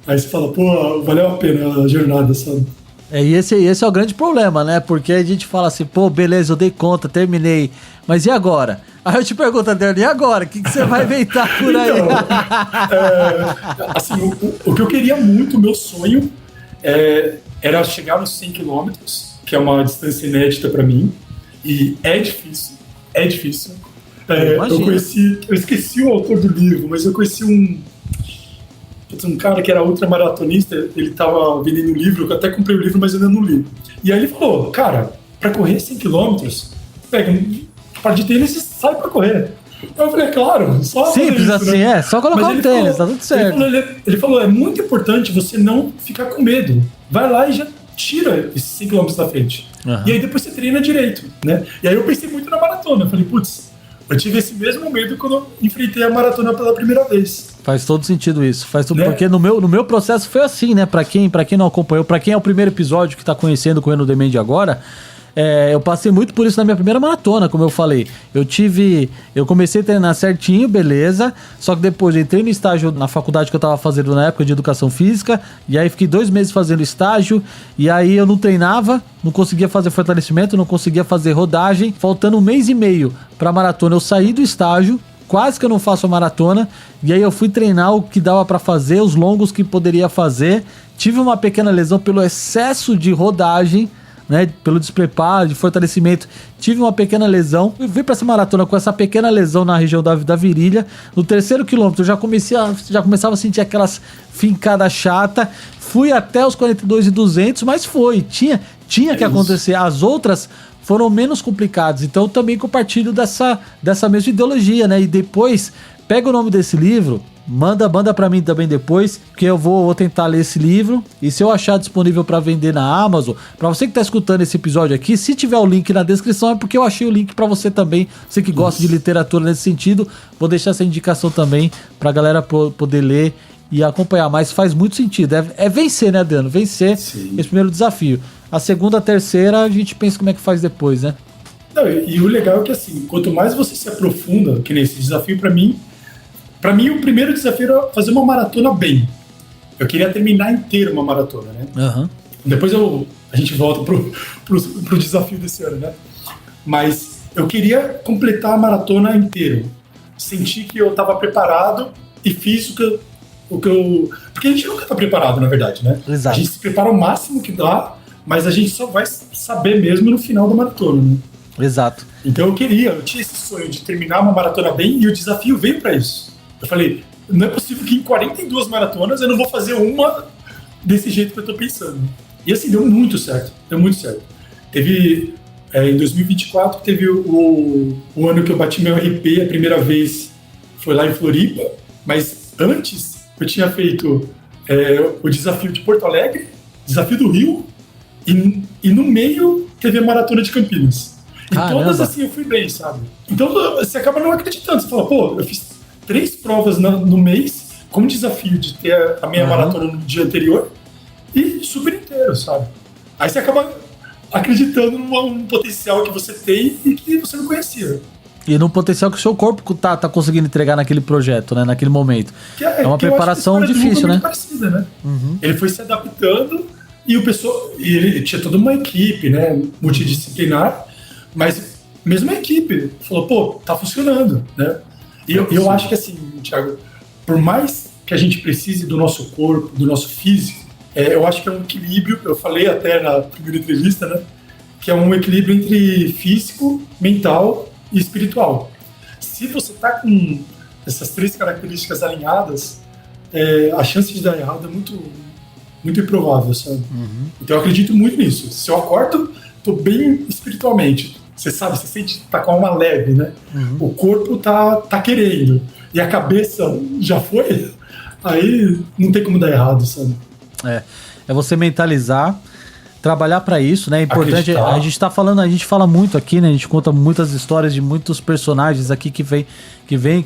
S2: aí você fala, pô, valeu a pena a jornada, sabe?
S1: E esse é o grande problema, né? Porque a gente fala assim, pô, beleza, eu dei conta, terminei, mas e agora? Aí eu te pergunto, Adriano, e agora? O que você vai inventar por aí?
S2: Então, assim, o que eu queria muito, o meu sonho, era chegar nos 100 km, que é uma distância inédita para mim, e é difícil. Eu esqueci o autor do livro, mas eu conheci um cara que era ultramaratonista, ele tava vendendo um livro, eu até comprei o livro, mas ainda não li. E aí ele falou, cara, para correr 100 km, pega um par de tênis e sai para correr. Eu falei, claro, só
S1: simples isso, assim, né? Só colocar um tênis, tá tudo certo.
S2: Ele falou, é muito importante você não ficar com medo. Vai lá e já tira esses 100 km da frente. E aí depois você treina direito, né? E aí eu pensei muito na maratona. Eu falei, putz, eu tive esse mesmo medo quando eu enfrentei a maratona pela primeira vez.
S1: Faz todo sentido isso. Né? Porque no meu processo foi assim, né? Pra quem não acompanhou, pra quem é o primeiro episódio que tá conhecendo o Correndo on Demand agora, eu passei muito por isso na minha primeira maratona, como eu falei. Eu comecei a treinar certinho, beleza. Só que depois eu entrei no estágio na faculdade que eu tava fazendo na época de educação física. E aí fiquei 2 meses fazendo estágio. E aí eu não treinava, não conseguia fazer fortalecimento, não conseguia fazer rodagem. Faltando 1 mês e meio pra maratona, eu saí do estágio. Quase que eu não faço a maratona. E aí eu fui treinar o que dava pra fazer, os longos que poderia fazer. Tive uma pequena lesão pelo excesso de rodagem, né, pelo despreparo, de fortalecimento, tive uma pequena lesão. Eu fui pra essa maratona com essa pequena lesão na região da virilha. No 3º quilômetro eu já começava a sentir aquelas fincadas chatas. Fui até os 42.200, mas tinha que acontecer. As outras foram menos complicadas. Então eu também compartilho dessa mesma ideologia, né? E depois, pega o nome desse livro, manda pra mim também depois, que eu vou tentar ler esse livro, e se eu achar disponível pra vender na Amazon, pra você que tá escutando esse episódio aqui, se tiver o link na descrição é porque eu achei o link pra você também, você que gosta de literatura nesse sentido, vou deixar essa indicação também pra galera poder ler e acompanhar, mas faz muito sentido, é vencer, né, Adriano? Vencer Sim. Esse primeiro desafio. A segunda, a terceira, a gente pensa como é que faz depois, né?
S2: Não, e o legal é que assim, quanto mais você se aprofunda, que nesse desafio pra mim, o primeiro desafio era fazer uma maratona bem. Eu queria terminar inteira uma maratona, né? Depois a gente volta pro desafio desse ano, né? Mas eu queria completar a maratona inteira. Senti que eu estava preparado e fiz o que eu... Porque a gente nunca está preparado, na verdade, né?
S1: Exato.
S2: A gente se prepara o máximo que dá, mas a gente só vai saber mesmo no final da maratona, né?
S1: Exato.
S2: Então eu tinha esse sonho de terminar uma maratona bem e o desafio veio para isso. Eu falei, não é possível que em 42 maratonas eu não vou fazer uma desse jeito que eu tô pensando. E assim, deu muito certo. Teve, em 2024, teve o ano que eu bati meu RP a primeira vez, foi lá em Floripa, mas antes eu tinha feito o desafio de Porto Alegre, desafio do Rio, e no meio teve a maratona de Campinas. E todas assim eu fui bem, sabe? Então você acaba não acreditando, você fala, pô, eu fiz 3 provas no mês, com o desafio de ter a minha maratona no dia anterior, e super inteiro, sabe? Aí você acaba acreditando num potencial que você tem e que você não conhecia.
S1: E no potencial que o seu corpo tá conseguindo entregar naquele projeto, né? Naquele momento. É uma preparação difícil, né?
S2: Parecida, né? Ele foi se adaptando e ele tinha toda uma equipe, né? Multidisciplinar, mas mesmo a equipe falou, pô, tá funcionando, né? E eu acho que assim, Thiago, por mais que a gente precise do nosso corpo, do nosso físico, eu acho que é um equilíbrio, eu falei até na primeira entrevista, né? Que é um equilíbrio entre físico, mental e espiritual. Se você tá com essas 3 características alinhadas, a chance de dar errado é muito, muito improvável, sabe? Então eu acredito muito nisso. Se eu acordo, tô bem espiritualmente. Você sabe, você sente que tá com a alma leve, né? O corpo tá querendo. E a cabeça já foi, aí não tem como dar errado, sabe?
S1: É você mentalizar, trabalhar para isso, né? É importante. A gente fala muito aqui, né? A gente conta muitas histórias de muitos personagens aqui que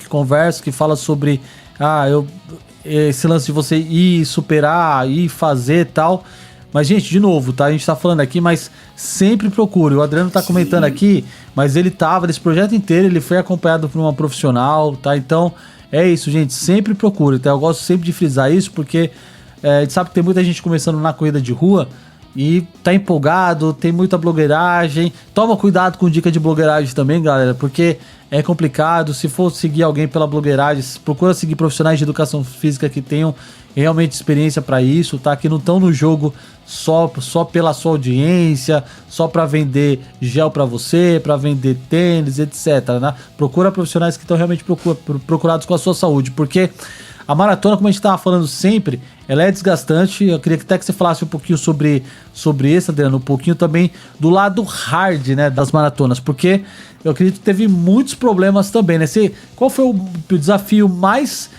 S1: conversam, que fala sobre esse lance de você ir superar, ir fazer e tal. Mas, gente, de novo, tá? A gente tá falando aqui, mas sempre procure. O Adriano tá comentando aqui, mas ele tava nesse projeto inteiro, ele foi acompanhado por uma profissional, tá? Então, é isso, gente. Sempre procure, tá? Eu gosto sempre de frisar isso, porque a gente sabe que tem muita gente começando na corrida de rua e tá empolgado, tem muita blogueiragem. Toma cuidado com dica de blogueiragem também, galera, porque é complicado. Se for seguir alguém pela blogueiragem, procura seguir profissionais de educação física que tenham realmente experiência para isso, tá? Que não estão no jogo só pela sua audiência, só para vender gel para você, para vender tênis, etc, né? Procura profissionais que estão realmente procurados com a sua saúde, porque a maratona, como a gente estava falando sempre, ela é desgastante. Eu queria até que você falasse um pouquinho sobre isso, Adriano, um pouquinho também do lado hard, né, das maratonas, porque eu acredito que teve muitos problemas também, né? Qual foi o desafio mais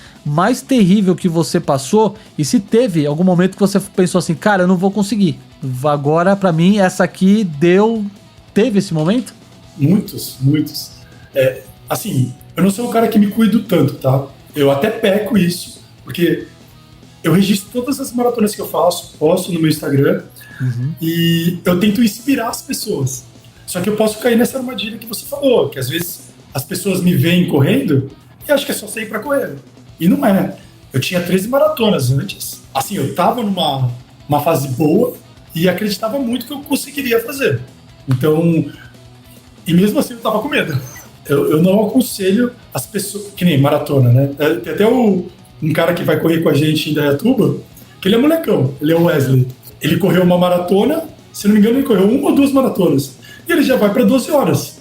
S1: terrível que você passou? E se teve algum momento que você pensou assim, cara, eu não vou conseguir, agora pra mim essa aqui teve esse momento?
S2: Muitos. Assim, eu não sou um cara que me cuido tanto, tá? Eu até peco isso, porque eu registro todas as maratonas que eu faço, posto no meu Instagram, e eu tento inspirar as pessoas. Só que eu posso cair nessa armadilha que você falou, que às vezes as pessoas me veem correndo e acham que é só sair pra correr. E não é. Eu tinha 13 maratonas antes. Assim, eu tava numa fase boa e acreditava muito que eu conseguiria fazer. Então, e mesmo assim eu tava com medo. Eu não aconselho as pessoas, que nem maratona, né? Tem até um cara que vai correr com a gente em Dayatuba, que ele é molecão, ele é o Wesley. Ele correu uma maratona, se não me engano ele correu 1 ou 2 maratonas. E ele já vai para 12 horas.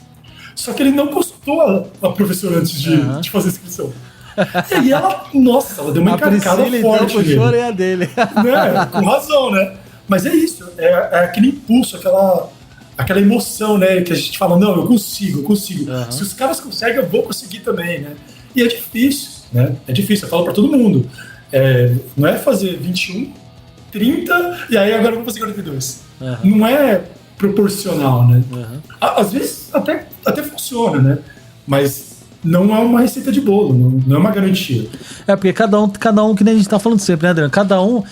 S2: Só que ele não consultou a professora antes de fazer a inscrição. E aí ela deu uma encarcada forte nele.
S1: Então, a dele.
S2: Né? Com razão, né? Mas é isso, é aquele impulso, aquela emoção, né, que a gente fala, não, eu consigo. Se os caras conseguem, eu vou conseguir também, né? E é difícil, né? É difícil, eu falo pra todo mundo. Não é fazer 21, 30, e aí agora eu vou fazer 42. Não é proporcional, né? Às vezes até funciona, né? Mas não é uma receita de bolo, não é uma garantia.
S1: Porque cada um, que nem a gente tá falando sempre, né, Adriano? Cada um...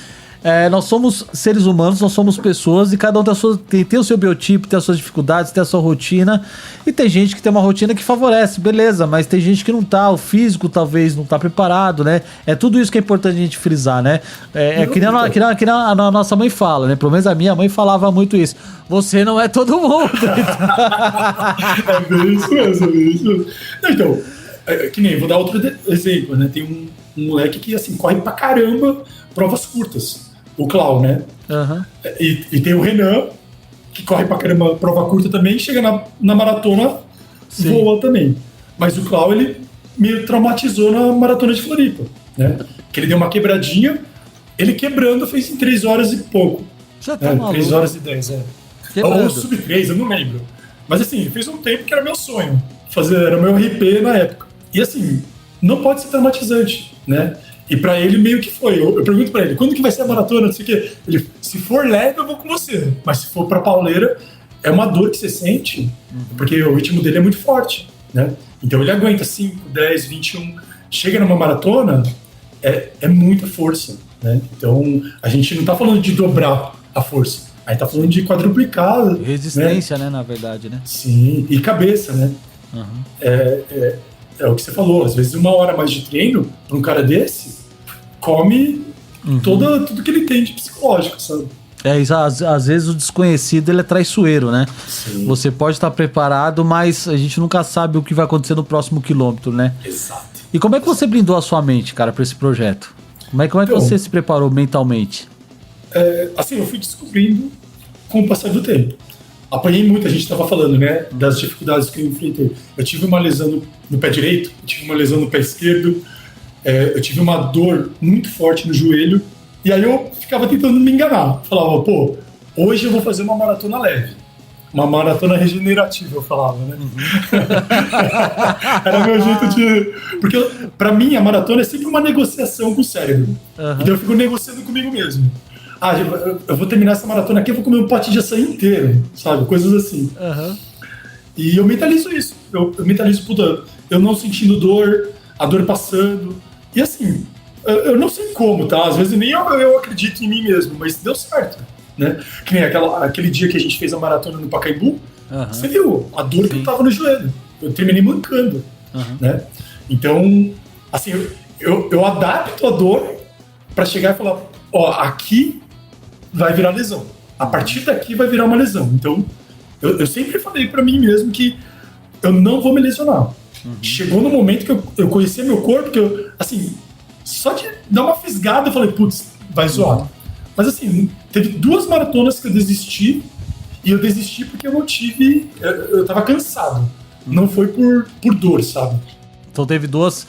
S1: nós somos seres humanos, nós somos pessoas e cada um tem o seu biotipo, tem as suas dificuldades, tem a sua rotina, e tem gente que tem uma rotina que favorece, beleza, mas tem gente que não tá, o físico talvez não tá preparado, né? É tudo isso que é importante a gente frisar, né? Que nem a nossa mãe fala, né? Pelo menos a minha mãe falava muito isso. Você não é todo mundo.
S2: É bem isso mesmo. Então, que nem, vou dar outro exemplo, né? Tem um moleque que, assim, corre pra caramba provas curtas. O Clau, né? E tem o Renan, que corre pra caramba prova curta também, chega na maratona, voa também. Mas o Clau, ele me traumatizou na maratona de Floripa. né? Que ele deu uma quebradinha, ele quebrando fez em 3 horas e pouco.
S1: Já tá maluco.
S2: 3 horas e 10,
S1: Quebrando.
S2: Ou sub 3, eu não lembro. Mas assim, fez um tempo que era meu sonho. Era meu RP na época. E assim, não pode ser traumatizante, né? E pra ele meio que foi. Eu pergunto pra ele, quando que vai ser a maratona? Não sei o quê. Ele, se for leve, eu vou com você. Mas se for pra pauleira, é uma dor que você sente, porque o ritmo dele é muito forte, né? Então ele aguenta 5, 10, 21. Chega numa maratona, é muita força, né? Então a gente não tá falando de dobrar a força. Aí tá falando de quadruplicar.
S1: Resistência, né, na verdade, né?
S2: Sim, e cabeça, né? É o que você falou, às vezes 1 hora mais de treino para um cara desse come tudo que ele tem de psicológico, sabe?
S1: Isso, às vezes o desconhecido ele é traiçoeiro, né?
S2: Sim.
S1: Você pode estar preparado, mas a gente nunca sabe o que vai acontecer no próximo quilômetro, né?
S2: Exato.
S1: E como é que você blindou a sua mente, cara, para esse projeto? Como é que
S2: Então,
S1: você se preparou mentalmente?
S2: Assim, eu fui descobrindo com o passar do tempo. Apanhei muito, a gente estava falando, né, das dificuldades que eu enfrentei. Eu tive uma lesão no pé direito, eu tive uma lesão no pé esquerdo, eu tive uma dor muito forte no joelho, e aí eu ficava tentando me enganar. Falava, pô, hoje eu vou fazer uma maratona leve, uma maratona regenerativa, eu falava, né? Era meu jeito de... Porque pra mim a maratona é sempre uma negociação com o cérebro. Então eu fico negociando comigo mesmo. Eu vou terminar essa maratona aqui, eu vou comer um pote de açaí inteiro, sabe? Coisas assim. E eu mentalizo isso. Eu mentalizo, puta, eu não sentindo dor, a dor passando. E assim, eu não sei como, tá? Às vezes nem eu acredito em mim mesmo, mas deu certo, né? Que nem aquele dia que a gente fez a maratona no Pacaembu, você viu a dor que eu tava no joelho. Eu terminei mancando, né? Então, assim, eu adapto a dor pra chegar e falar, ó, aqui vai virar lesão. A partir daqui vai virar uma lesão. Então, eu sempre falei pra mim mesmo que eu não vou me lesionar. Chegou no momento que eu conhecia meu corpo, que eu, assim, só de dar uma fisgada, eu falei, putz, vai zoar. Mas assim, teve 2 maratonas que eu desisti, e eu desisti porque eu não tive, eu tava cansado. Não foi por dor, sabe?
S1: Então teve duas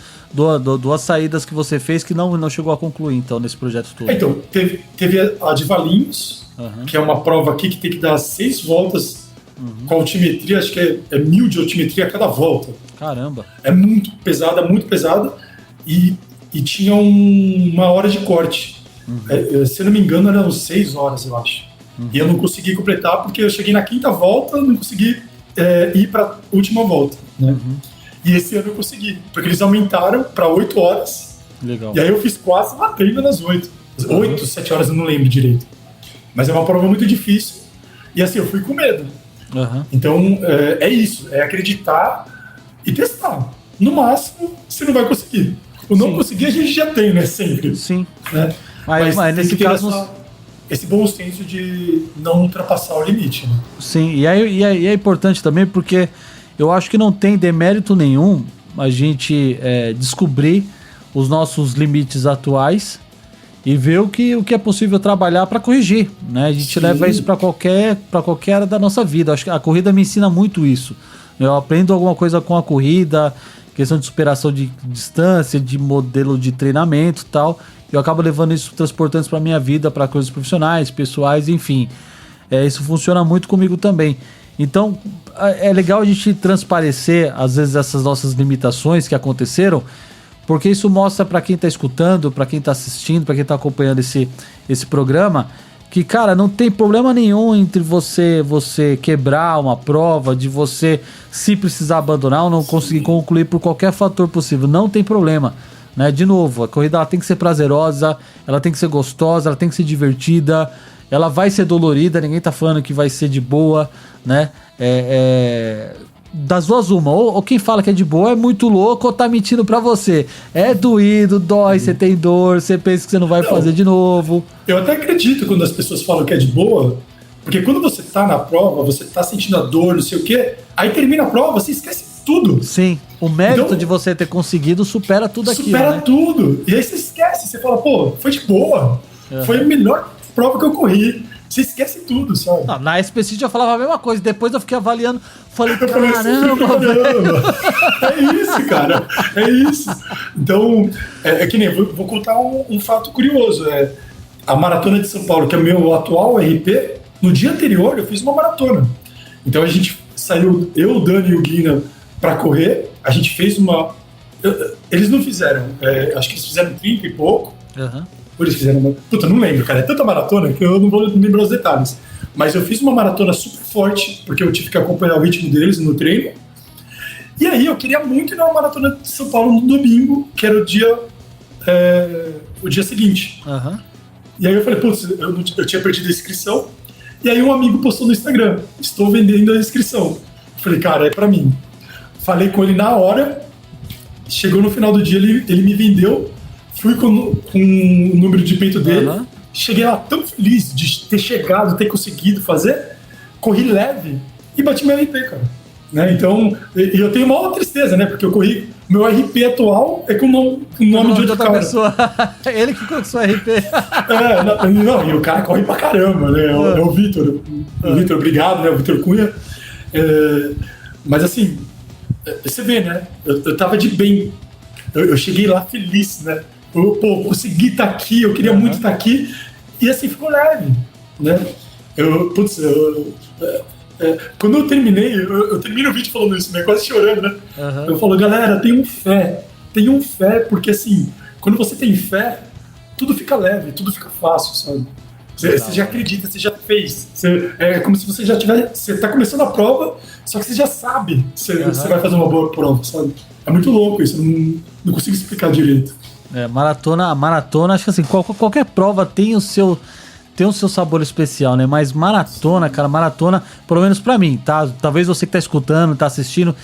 S1: saídas que você fez que não chegou a concluir, então, nesse projeto todo.
S2: Então, teve a de Valinhos, que é uma prova aqui que tem que dar 6 voltas com altimetria, acho que é 1000 de altimetria a cada volta.
S1: Caramba.
S2: É muito pesada, e tinha 1 hora de corte. Se eu não me engano, eram 6 horas, eu acho. E eu não consegui completar porque eu cheguei na 5ª volta, não consegui ir pra última volta, né? E esse ano eu consegui, porque eles aumentaram para 8 horas.
S1: Legal.
S2: E aí eu fiz quase batendo nas 8. 8, 7 horas, eu não lembro direito. Mas é uma prova muito difícil. E assim, eu fui com medo. Então, é isso. É acreditar e testar. No máximo, você não vai conseguir. O não conseguir, a gente já tem, né? Sempre.
S1: Sim.
S2: Né?
S1: Mas nesse caso...
S2: Esse bom senso de não ultrapassar o limite, né?
S1: Sim, e é importante também porque eu acho que não tem demérito nenhum a gente descobrir os nossos limites atuais e ver o que é possível trabalhar para corrigir, né? A gente leva isso para qualquer área da nossa vida. Acho que a corrida me ensina muito isso. Eu aprendo alguma coisa com a corrida, questão de superação de distância, de modelo de treinamento e tal. Eu acabo levando isso, transportando isso para minha vida, para coisas profissionais, pessoais, enfim. Isso funciona muito comigo também. Então, é legal a gente transparecer, às vezes, essas nossas limitações que aconteceram, porque isso mostra para quem está escutando, para quem está assistindo, para quem está acompanhando esse programa, que, cara, não tem problema nenhum entre você quebrar uma prova, de você, se precisar abandonar ou não conseguir concluir por qualquer fator possível. Não tem problema. Né? De novo, a corrida ela tem que ser prazerosa, ela tem que ser gostosa, ela tem que ser divertida, ela vai ser dolorida, ninguém tá falando que vai ser de boa, né? Das duas uma, ou quem fala que é de boa é muito louco ou tá mentindo pra você. É doído, dói, você tem dor, você pensa que você não vai fazer de novo.
S2: Eu até acredito quando as pessoas falam que é de boa, porque quando você tá na prova, você tá sentindo a dor, não sei o quê, aí termina a prova, você esquece tudo.
S1: Sim, o mérito de você ter conseguido supera tudo aquilo,
S2: supera
S1: né?
S2: tudo. E aí você esquece, você fala, pô, foi de boa. Foi a melhor prova que eu corri. você esquece tudo, sabe?
S1: Não, na SPC eu falava a mesma coisa, depois eu fiquei avaliando, falei,
S2: Caramba, é isso, cara, é isso. Então, é que nem, vou contar um fato curioso, a Maratona de São Paulo, que é o meu atual RP, no dia anterior eu fiz uma maratona. Então a gente saiu, eu, o Dani e o Guina, pra correr, a gente fez uma... Eles não fizeram, acho que eles fizeram 30 e pouco, Por isso fizeram uma... Puta, não lembro, cara, é tanta maratona que eu não vou lembrar os detalhes. Mas eu fiz uma maratona super forte, porque eu tive que acompanhar o ritmo deles no treino. E aí eu queria muito ir na maratona de São Paulo no domingo, que era o dia seguinte. E aí eu falei, putz, eu tinha perdido a inscrição. E aí um amigo postou no Instagram, estou vendendo a inscrição. Eu falei, cara, é pra mim. Falei com ele na hora, chegou no final do dia, ele me vendeu, fui com o número de peito dele, cheguei lá tão feliz de ter chegado, ter conseguido fazer, corri leve e bati meu RP, cara. Né? Então, eu tenho uma outra tristeza, né? Porque eu corri, meu RP atual é com o nome de outra pessoa.
S1: Ele que conquistou o RP.
S2: Não, e o cara corre pra caramba, né? É o Vitor. O Vitor, obrigado, né? O Vitor Cunha. Mas assim, você vê, né? Eu tava de bem. Eu cheguei lá feliz, né? Consegui estar aqui, eu queria muito estar aqui. E assim, ficou leve, né? Quando eu terminei, eu termino o vídeo falando isso, né? Quase chorando, né? Eu falo, galera, tenham fé, porque assim, quando você tem fé, tudo fica leve, tudo fica fácil, sabe? Você já acredita, você já fez. É como se você já tivesse. Você tá começando a prova, só que você já sabe que você vai fazer uma boa prova, sabe? É muito louco isso, eu não consigo explicar direito.
S1: Maratona, acho que assim, qualquer prova tem o seu sabor especial, né? Mas maratona, cara, pelo menos pra mim, tá? Talvez você que tá escutando, tá assistindo,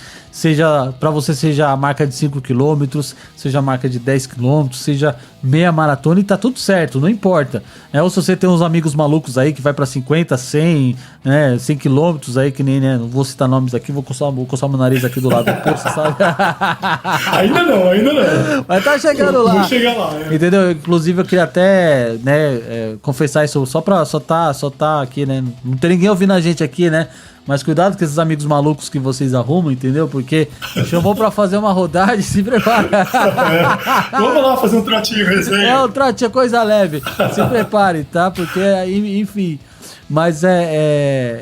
S1: pra você seja a marca de 5 km, seja a marca de 10 km, seja meia maratona e tá tudo certo, não importa. Ou se você tem uns amigos malucos aí que vai pra 50, 100, né? 100 km aí, que nem, né? Não vou citar nomes aqui, vou coçar meu nariz aqui do lado do poço, sabe?
S2: Ainda não.
S1: Mas tá chegando lá.
S2: Vou chegar lá,
S1: Entendeu? Inclusive eu queria até, né, confessar isso só tá aqui, né? Não tem ninguém ouvindo a gente aqui, né? Mas cuidado com esses amigos malucos que vocês arrumam, entendeu? Porque chamou pra fazer uma rodagem, se prepara.
S2: Vamos lá fazer um trotinho mesmo, hein?
S1: Um trotinho, coisa leve. Se prepare, tá? Porque, enfim... Mas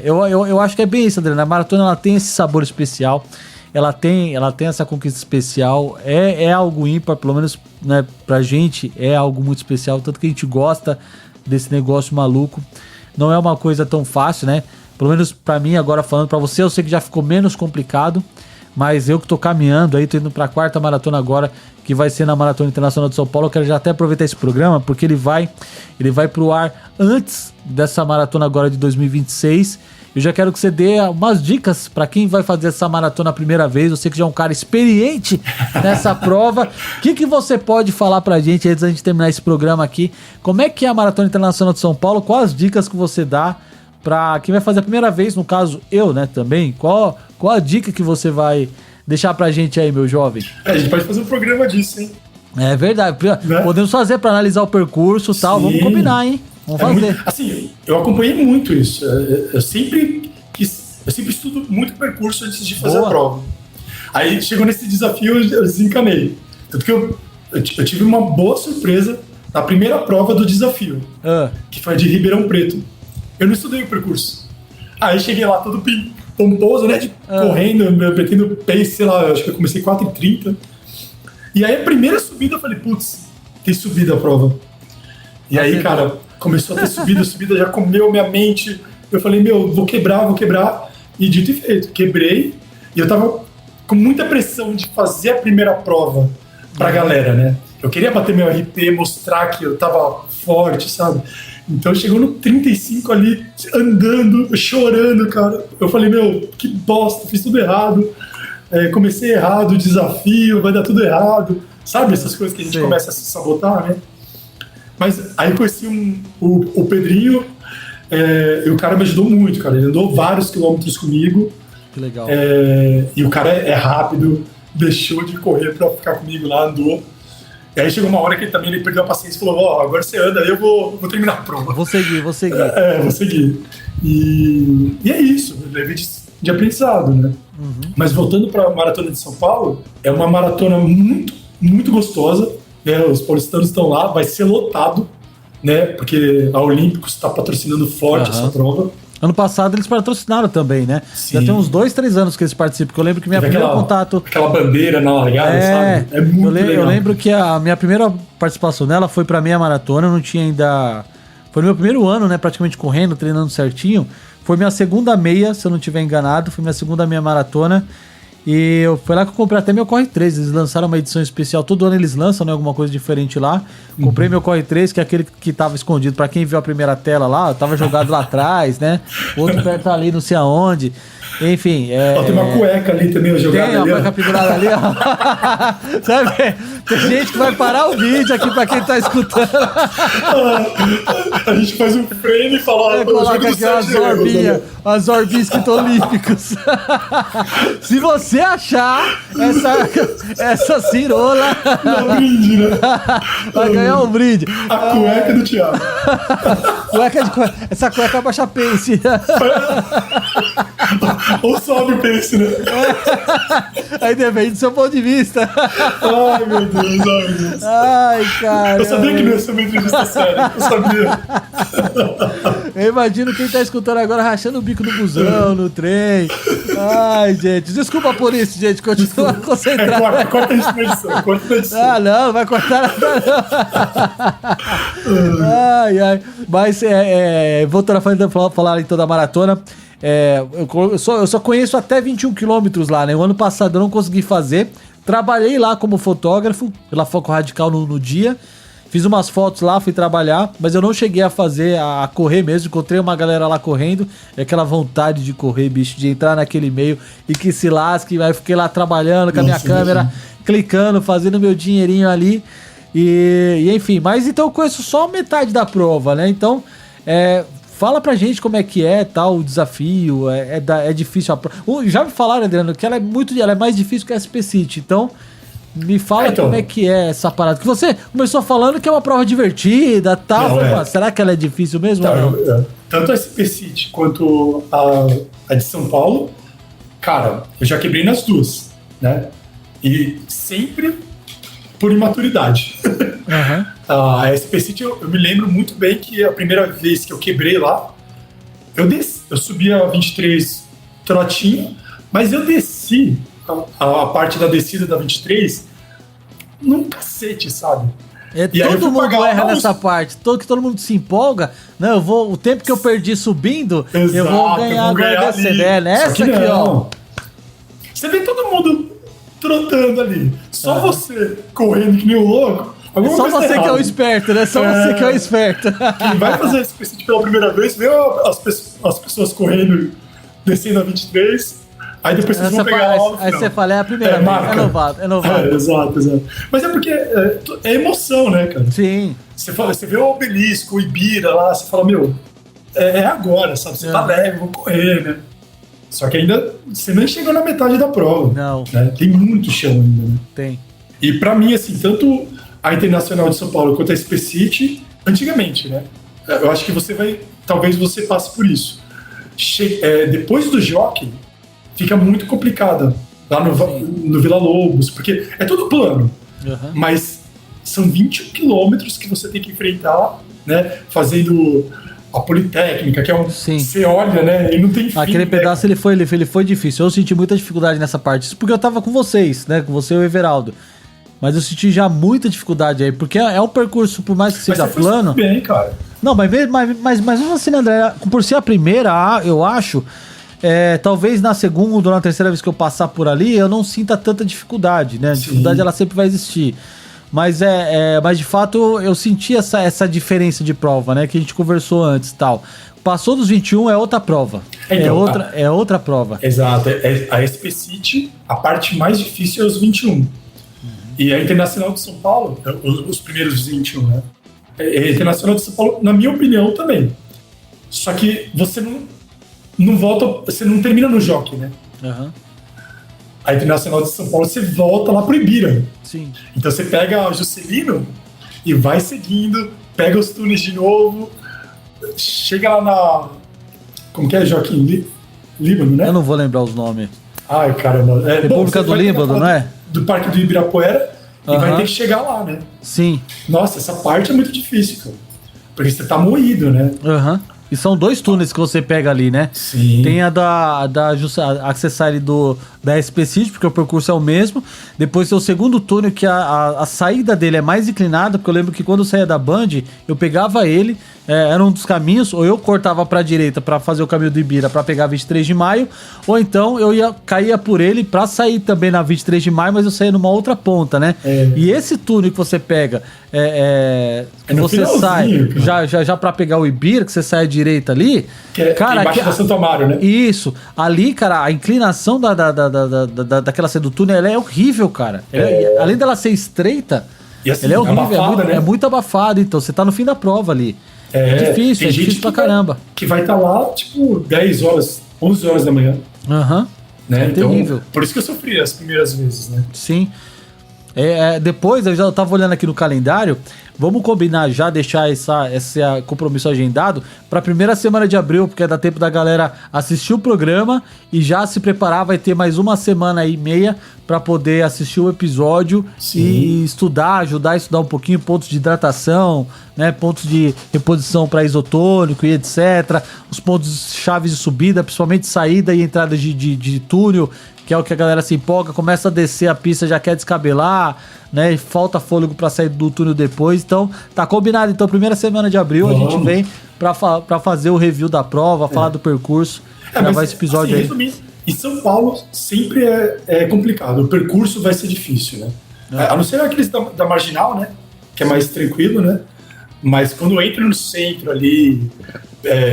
S1: eu acho que é bem isso, André. A maratona, ela tem esse sabor especial. Ela tem essa conquista especial. É algo ímpar, pelo menos, né, pra gente, é algo muito especial. Tanto que a gente gosta desse negócio maluco. Não é uma coisa tão fácil, né? Pelo menos pra mim, agora falando pra você, eu sei que já ficou menos complicado, mas eu que tô caminhando aí, tô indo pra 4ª maratona agora, que vai ser na Maratona Internacional de São Paulo. Eu quero já até aproveitar esse programa, porque ele vai pro ar antes dessa maratona agora de 2026. Eu já quero que você dê umas dicas pra quem vai fazer essa maratona a primeira vez. Você que já é um cara experiente nessa prova. O que você pode falar pra gente antes da gente terminar esse programa aqui? Como é que é a Maratona Internacional de São Paulo? Quais as dicas que você dá pra quem vai fazer a primeira vez? No caso, eu, né, também. Qual a dica que você vai deixar pra gente aí, meu jovem?
S2: A gente pode fazer um programa disso, hein?
S1: É verdade. Né? Podemos fazer pra analisar o percurso e tal. Vamos combinar, hein? Vamos fazer.
S2: Muito, assim, eu acompanhei muito isso. Eu sempre estudo muito o percurso antes de fazer a prova. Aí chegou nesse desafio, eu desencanei. Tanto que eu tive uma boa surpresa na primeira prova do desafio, que foi de Ribeirão Preto. Eu não estudei o percurso. Aí cheguei lá todo pomposo, né? Correndo, metendo pace, sei lá, acho que eu comecei 4h30. E aí a primeira subida eu falei, putz, tem subida a prova. E aí, cara, começou a ter subida já comeu minha mente. Eu falei, vou quebrar. E dito e feito, quebrei. E eu tava com muita pressão de fazer a primeira prova pra galera, né? Eu queria bater meu RP, mostrar que eu tava forte, sabe? Então chegou no 35 ali, andando, chorando, cara. Eu falei, que bosta, fiz tudo errado. Comecei errado o desafio, vai dar tudo errado. Sabe essas coisas que a gente começa a se sabotar, né? Mas aí conheci o Pedrinho, e o cara me ajudou muito, cara. Ele andou vários quilômetros comigo.
S1: Que legal.
S2: E o cara é rápido, deixou de correr pra ficar comigo lá, andou. E aí chegou uma hora que ele perdeu a paciência e falou, agora você anda, aí eu vou terminar a prova.
S1: Vou seguir.
S2: Vou seguir. E é isso, eu levei de aprendizado, né?
S1: Uhum.
S2: Mas voltando para a Maratona de São Paulo, é uma maratona muito, muito gostosa, né? Os paulistanos estão lá, vai ser lotado, né? Porque a Olímpicos está patrocinando forte essa prova.
S1: Ano passado eles patrocinaram também, né? Sim. Já tem uns 2-3 anos que eles participam, porque eu lembro que minha primeira contato...
S2: Aquela bandeira na largada, sabe? É muito legal.
S1: Eu lembro que a minha primeira participação nela foi pra meia maratona, eu não tinha ainda... Foi no meu primeiro ano, né? Praticamente correndo, treinando certinho. Foi minha segunda meia, se eu não estiver enganado, foi minha segunda meia maratona. E foi lá que eu comprei até meu Corre 3. Eles lançaram uma edição especial. Todo ano eles lançam, né, alguma coisa diferente lá. Comprei meu Corre 3, que é aquele que tava escondido. Pra quem viu a primeira tela lá, tava jogado lá atrás, né? Outro perto ali, não sei aonde. Enfim.
S2: Tem uma cueca ali também jogada.
S1: Tem uma cueca pendurada ali, ó. Sabe? Tem gente que vai parar o vídeo aqui pra quem tá escutando.
S2: A gente faz um frame e fala...
S1: Coloca aqui as orbinhas esquitolímpicos. Se você achar essa cirola...
S2: Não, brinde, né?
S1: Vai ganhar um brinde.
S2: A cueca do Thiago.
S1: Essa cueca é baixa pace.
S2: Ou sobe o pace, né?
S1: Aí depende do seu ponto de vista.
S2: Ai, meu Deus.
S1: Ai, cara.
S2: Eu sabia que não ia ser uma entrevista séria. Eu sabia.
S1: Eu imagino quem tá escutando agora rachando o bico no busão, no trem. Ai, gente. Desculpa por isso, gente. Continua concentrado.
S2: Corta isso na edição.
S1: Ah, não. Vai cortar nada, não. Ai. Mas, voltando a falar então da maratona... eu só conheço até 21 quilômetros lá, né? O ano passado eu não consegui fazer. Trabalhei lá como fotógrafo pela Foco Radical no dia. Fiz umas fotos lá, fui trabalhar, mas eu não cheguei a correr mesmo. Encontrei uma galera lá correndo. É aquela vontade de correr, bicho, de entrar naquele meio e que se lasque. Aí fiquei lá trabalhando com a minha câmera, clicando, fazendo meu dinheirinho ali. E enfim, mas então eu conheço só metade da prova, né? Então, fala pra gente como é que tal o desafio, é difícil a prova. Já me falaram, Adriano, que ela é mais difícil que a SP City, então me fala como é que é essa parada. Que você começou falando que é uma prova divertida e tal, será que ela é difícil mesmo?
S2: Tanto a SP City quanto a de São Paulo, cara, eu já quebrei nas duas, né? E sempre por imaturidade.
S1: Uhum.
S2: A SP City, eu me lembro muito bem que a primeira vez que eu quebrei lá, eu subi a 23 trotinho, mas eu desci a parte da descida da 23 num cacete, sabe?
S1: Todo mundo erra nessa parte, que todo mundo se empolga. Não, o tempo que eu perdi subindo, eu vou ganhar agora descendo. Nessa aqui, ó.
S2: Você vê todo mundo trotando ali. Só você correndo que nem um louco.
S1: Só você que é o esperto, né? Só você que é o esperto.
S2: Quem vai fazer esse City pela primeira vez, vê as pessoas correndo, descendo a 23, aí depois vocês vão pegar lá.
S1: Aí você fala, é a primeira vez,
S2: marca.
S1: É novato.
S2: Exato. Mas é porque é emoção, né, cara?
S1: Sim.
S2: Você vê o Obelisco, o Ibira lá, você fala, é agora, sabe? Você tá leve, vou correr, né? Só que ainda você nem chegou na metade da prova.
S1: Não.
S2: Né? Tem muito chão ainda, né?
S1: Tem.
S2: E pra mim, assim, tanto a Internacional de São Paulo quanto a SP City, antigamente, né? Eu acho que talvez você passe por isso. Depois do Jockey, fica muito complicada lá no Vila Lobos, porque é tudo plano, mas são 21 quilômetros que você tem que enfrentar, né? Fazendo a Politécnica, que é você olha, né? E não tem fim.
S1: Aquele pedaço ele foi difícil. Eu senti muita dificuldade nessa parte. Isso porque eu tava com vocês, né? Com você e o Everaldo. Mas eu senti já muita dificuldade aí, porque é um percurso, por mais que seja plano.
S2: Foi bem, cara.
S1: Não, mas mesmo assim, André, por ser a primeira, eu acho, talvez na segunda ou na terceira vez que eu passar por ali, eu não sinta tanta dificuldade, né? A dificuldade ela sempre vai existir. Mas mas de fato eu senti essa diferença de prova, né? Que a gente conversou antes e tal. Passou dos 21 é outra prova. Então, é outra prova.
S2: Exato. A SP City, a parte mais difícil é os 21. E a Internacional de São Paulo, os primeiros 21, né? A Internacional de São Paulo, na minha opinião, também. Só que você não volta, você não termina no Jockey, né? a Internacional de São Paulo, você volta lá pro Ibira.
S1: Sim.
S2: Então você pega o Juscelino e vai seguindo, pega os túneis de novo, chega lá na... Como que é, Joaquim? Líbano, né?
S1: Eu não vou lembrar os nomes.
S2: Ai, caramba.
S1: República do Líbano, não é?
S2: Do Parque do Ibirapuera e vai ter que chegar lá, né?
S1: Sim.
S2: Nossa, essa parte é muito difícil, cara. Porque você tá moído, né?
S1: Aham. E são 2 túneis que você pega ali, né?
S2: Sim.
S1: Tem a Accessare da SP City, porque o percurso é o mesmo. Depois tem o segundo túnel, que a saída dele é mais inclinada, porque eu lembro que quando eu saía da Band, eu pegava ele, era um dos caminhos, ou eu cortava pra direita pra fazer o caminho do Ibira pra pegar 23 de maio, ou então eu caía por ele pra sair também na 23 de maio, mas eu saía numa outra ponta, né? E esse túnel que você pega, que você sai já pra pegar o Ibira, que você sai à direita ali,
S2: cara, embaixo da Santo Amaro, né?
S1: Isso. Ali, cara, a inclinação daquela saída do túnel, ela é horrível, cara. Além dela ser estreita,
S2: e assim,
S1: ela é horrível,
S2: abafada, né?
S1: É muito abafada, então você tá no fim da prova ali. É difícil pra caramba.
S2: Que vai estar lá, tipo, 10 horas, 11 horas da manhã.
S1: Aham.
S2: Né?
S1: É
S2: então,
S1: terrível.
S2: Por isso que eu sofri as primeiras vezes, né?
S1: Sim. Depois, eu já tava olhando aqui no calendário, vamos combinar já, deixar esse compromisso agendado pra primeira semana de abril, porque dá tempo da galera assistir o programa e já se preparar, vai ter mais uma semana e meia pra poder assistir o episódio. Sim. E ajudar a estudar um pouquinho pontos de hidratação, né, pontos de reposição para isotônico e etc, os pontos chaves de subida, principalmente saída e entrada de túnel, que é o que a galera se empolga, começa a descer a pista, já quer descabelar, né? E falta fôlego pra sair do túnel depois. Então, tá combinado. Então, primeira semana de abril, a gente vem pra fazer o review da prova, falar do percurso, gravar esse episódio assim, aí.
S2: Resumindo, em São Paulo sempre é complicado. O percurso vai ser difícil, né? A não ser aqueles da Marginal, né? Que é mais tranquilo, né? Mas quando entra no centro ali,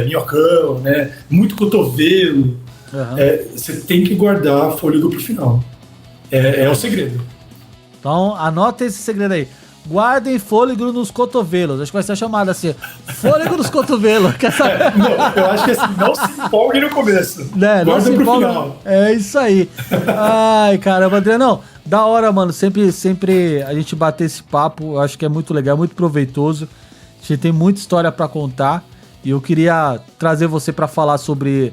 S2: minhocão, né? Muito cotovelo. Você tem que guardar fôlego pro final. É o segredo.
S1: Então, anota esse segredo aí. Guardem fôlego nos cotovelos. Acho que vai ser chamado assim. Fôlego nos cotovelos.
S2: Não, eu acho que assim, não se empolgue no começo.
S1: Guarda pro final. É isso aí. Ai, caramba, André, não. Da hora, mano. Sempre a gente bater esse papo. Eu acho que é muito legal, muito proveitoso. A gente tem muita história pra contar. E eu queria trazer você pra falar sobre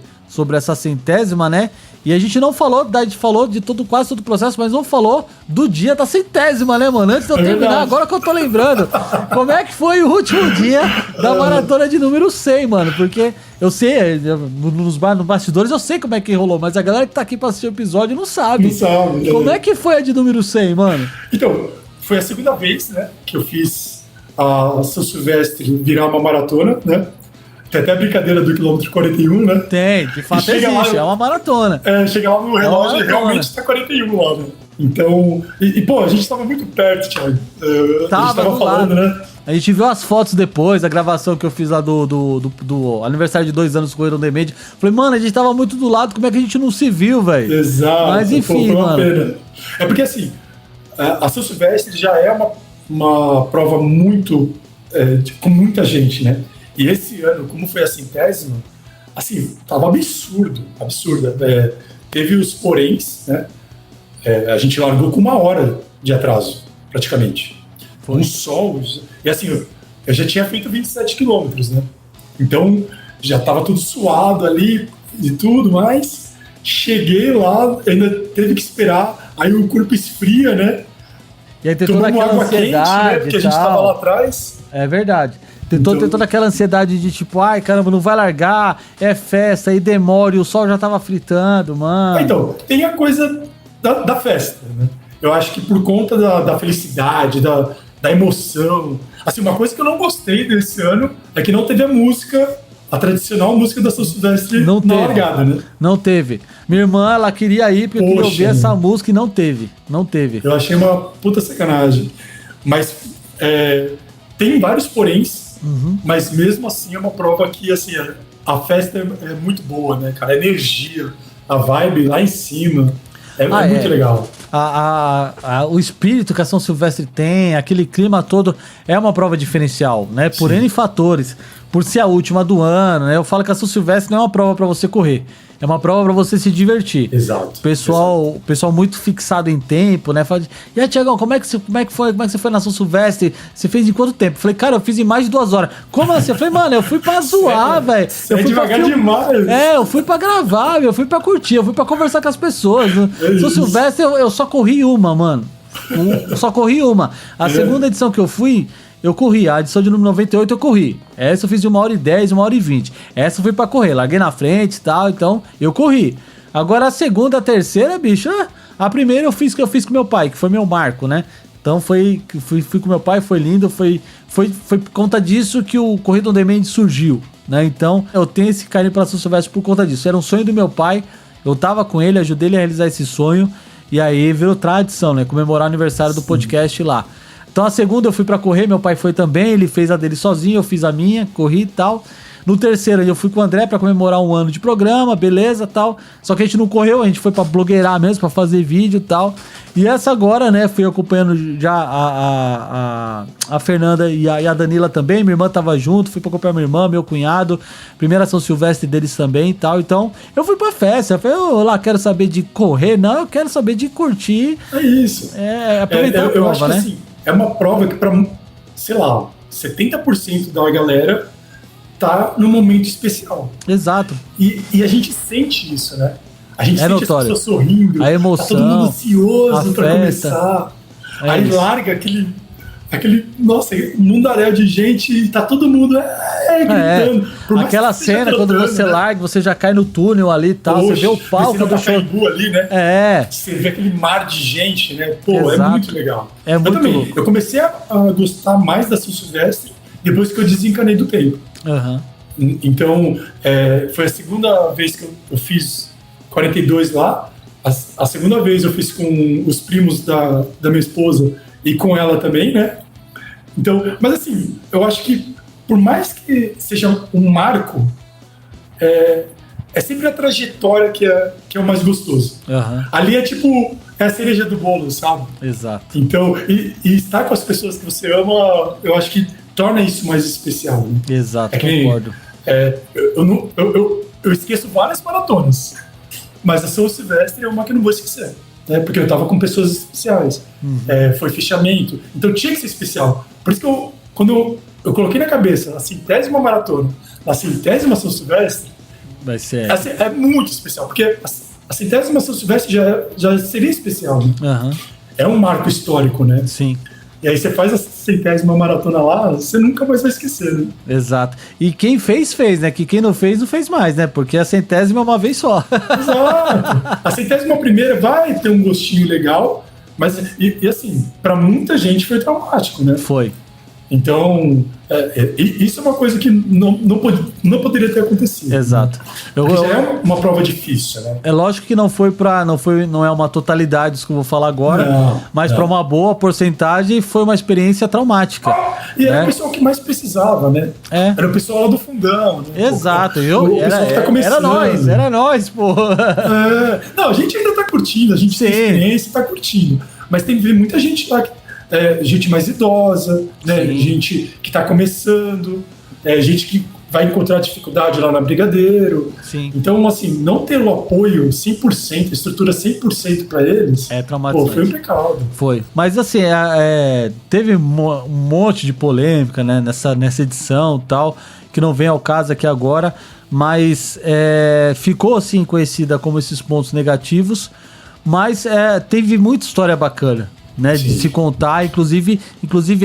S1: essa 100ª, né? E a gente não falou, a gente falou de quase todo o processo, mas não falou do dia da 100ª, né, mano? Antes de eu terminar, agora que eu tô lembrando. Como é que foi o último dia da maratona de número 100, mano? Porque eu sei, nos bastidores eu sei como é que rolou, mas a galera que tá aqui pra assistir o episódio não sabe.
S2: Não sabe.
S1: Como é que foi a de número 100, mano?
S2: Então, foi a segunda vez, né, que eu fiz a São Silvestre virar uma maratona, né? Tem até a brincadeira do quilômetro 41, né?
S1: Tem, de fato existe, é uma maratona.
S2: Chega lá no relógio e realmente tá 41 lá, né? Então, pô, a gente tava muito perto, Thiago. A gente tava falando, né?
S1: A gente viu as fotos depois, a gravação que eu fiz lá do aniversário de 2 anos do Corrida On Demand. Falei, mano, a gente tava muito do lado, como é que a gente não se viu, velho?
S2: Exato.
S1: Mas enfim,
S2: foi uma
S1: mano.
S2: Pena. É porque assim, a São Silvestre já é uma prova muito, com muita gente, né? E esse ano, como foi a 100ª, assim, tava absurda. Teve os poréns, né? A gente largou com 1 hora de atraso, praticamente. Foi. Um sol. E assim, eu já tinha feito 27 quilômetros, né? Então, já tava tudo suado ali e tudo, mas cheguei lá, ainda teve que esperar, aí o corpo esfria, né?
S1: E aí tem toda aquela ansiedade, quente, né?
S2: Porque a gente tava lá atrás.
S1: É verdade. Tem toda aquela ansiedade de tipo, ai caramba, não vai largar, é festa, aí demora e o sol já tava fritando, mano.
S2: Então, tem a coisa da festa, né? Eu acho que por conta da felicidade, da emoção. Assim, uma coisa que eu não gostei desse ano é que não teve a tradicional música da São Silvestre na largada, né?
S1: Não teve. Minha irmã, ela queria ir porque eu queria ouvir essa música e não teve. Não teve.
S2: Eu achei uma puta sacanagem. Mas tem vários poréns. Mas mesmo assim é uma prova que assim, a festa é muito boa, né, cara? A energia, a vibe lá em cima é muito legal.
S1: O espírito que a São Silvestre tem, aquele clima todo, é uma prova diferencial, né? Por N fatores. Por ser a última do ano, né? Eu falo que a São Silvestre não é uma prova para você correr. É uma prova pra você se divertir.
S2: Exato.
S1: O pessoal muito fixado em tempo, né? Fala, e aí, Tiagão, como é que você foi na São Silvestre? Você fez em quanto tempo? Eu falei, cara, eu fiz em mais de 2 horas. Como assim? Eu falei, mano, eu fui pra zoar, velho. Eu fui
S2: devagar demais.
S1: Eu fui pra gravar, eu fui pra curtir, eu fui pra conversar com as pessoas. São Silvestre, eu só corri uma, mano. Eu só corri uma. A segunda edição que eu fui, eu corri. A edição de número 98 eu corri. Essa eu fiz de 1h10, 1h20. Essa eu fui pra correr. Larguei na frente e tal, então eu corri. Agora a segunda, a terceira, bicho, a primeira eu fiz com meu pai, que foi meu marco, né? Então fui com meu pai, foi lindo, foi por conta disso que o Corrida on Demand surgiu, né? Então eu tenho esse carinho pela São Silvestre por conta disso. Era um sonho do meu pai, eu tava com ele, ajudei ele a realizar esse sonho, e aí virou tradição, né? Comemorar o aniversário do podcast lá. Então a segunda eu fui pra correr, meu pai foi também, ele fez a dele sozinho, eu fiz a minha, corri e tal. No terceiro eu fui com o André pra comemorar 1 ano de programa, beleza, tal. Só que a gente não correu, a gente foi pra blogueirar mesmo, pra fazer vídeo e tal. E essa agora, né, fui acompanhando já a Fernanda e a Danila também, minha irmã tava junto, fui pra acompanhar minha irmã, meu cunhado, primeira São Silvestre deles também e tal. Então, eu fui pra festa, eu falei, lá, quero saber de correr, não, eu quero saber de curtir.
S2: É isso.
S1: Aproveitar a prova,
S2: eu acho
S1: né?
S2: Que, assim, é uma prova que pra, sei lá, 70% da galera tá num momento especial.
S1: Exato.
S2: E a gente sente isso, né? A gente sente
S1: notório.
S2: as pessoas sorrindo,
S1: a emoção,
S2: tá todo mundo ansioso pra começar. Aí
S1: isso.
S2: Larga aquele, nossa, mundaréu de gente e tá todo mundo gritando.
S1: Aquela cena, quando você larga, você já cai no túnel ali e tal, você vê o palco do show.
S2: Ali, né? Você vê aquele mar de gente, né? Pô,
S1: Exato.
S2: É muito legal.
S1: É muito louco.
S2: Eu comecei a gostar mais da São Silvestre depois que eu desencanei do tempo.
S1: Uhum.
S2: Então, foi a segunda vez que eu fiz 42 lá. A segunda vez eu fiz com os primos da minha esposa e com ela também, né? Então, mas assim, eu acho que por mais que seja um marco, é sempre a trajetória que é o mais gostoso.
S1: Uhum.
S2: Ali é tipo a cereja do bolo, sabe?
S1: Exato.
S2: Então, e estar com as pessoas que você ama, eu acho que torna isso mais especial. Né?
S1: Exato, concordo.
S2: Eu esqueço várias maratonas, mas a São Silvestre é uma que eu não vou esquecer, né? Porque eu tava com pessoas especiais. Uhum. Foi fechamento, então tinha que ser especial. Por isso que quando eu coloquei na cabeça a 100ª maratona, a 100ª São Silvestre,
S1: vai ser...
S2: é muito especial, porque a 100ª São Silvestre já seria especial. Né?
S1: Uhum.
S2: É um marco histórico, né?
S1: Sim.
S2: E aí você faz a 100ª maratona lá, você nunca mais vai esquecer, né?
S1: Exato. E quem fez, né? Que quem não fez mais, né? Porque a 100ª é uma vez só.
S2: Exato. A 100ª vai ter um gostinho legal, mas, e assim, pra muita gente foi traumático, né?
S1: Foi.
S2: Então, isso é uma coisa que não poderia ter acontecido.
S1: Exato.
S2: Já é uma prova difícil, né?
S1: É lógico que não é uma totalidade isso que eu vou falar agora, mas para uma boa porcentagem foi uma experiência traumática.
S2: E era o pessoal que mais precisava, né? Era o pessoal lá do fundão. Né?
S1: Exato.
S2: Era
S1: nós, pô.
S2: Não, a gente ainda tá curtindo, a gente tem experiência e tá curtindo. Mas tem muita gente lá que gente mais idosa, né? Gente que está começando, gente que vai encontrar dificuldade lá na Brigadeiro.
S1: Sim.
S2: Então, assim, não ter o apoio 100%, estrutura 100% para eles,
S1: traumatizante.
S2: Foi um pecado.
S1: Foi. Mas, assim, teve um monte de polêmica, né, nessa edição e tal, que não vem ao caso aqui agora, mas ficou, assim, conhecida como esses pontos negativos, mas teve muita história bacana. Né, de se contar, inclusive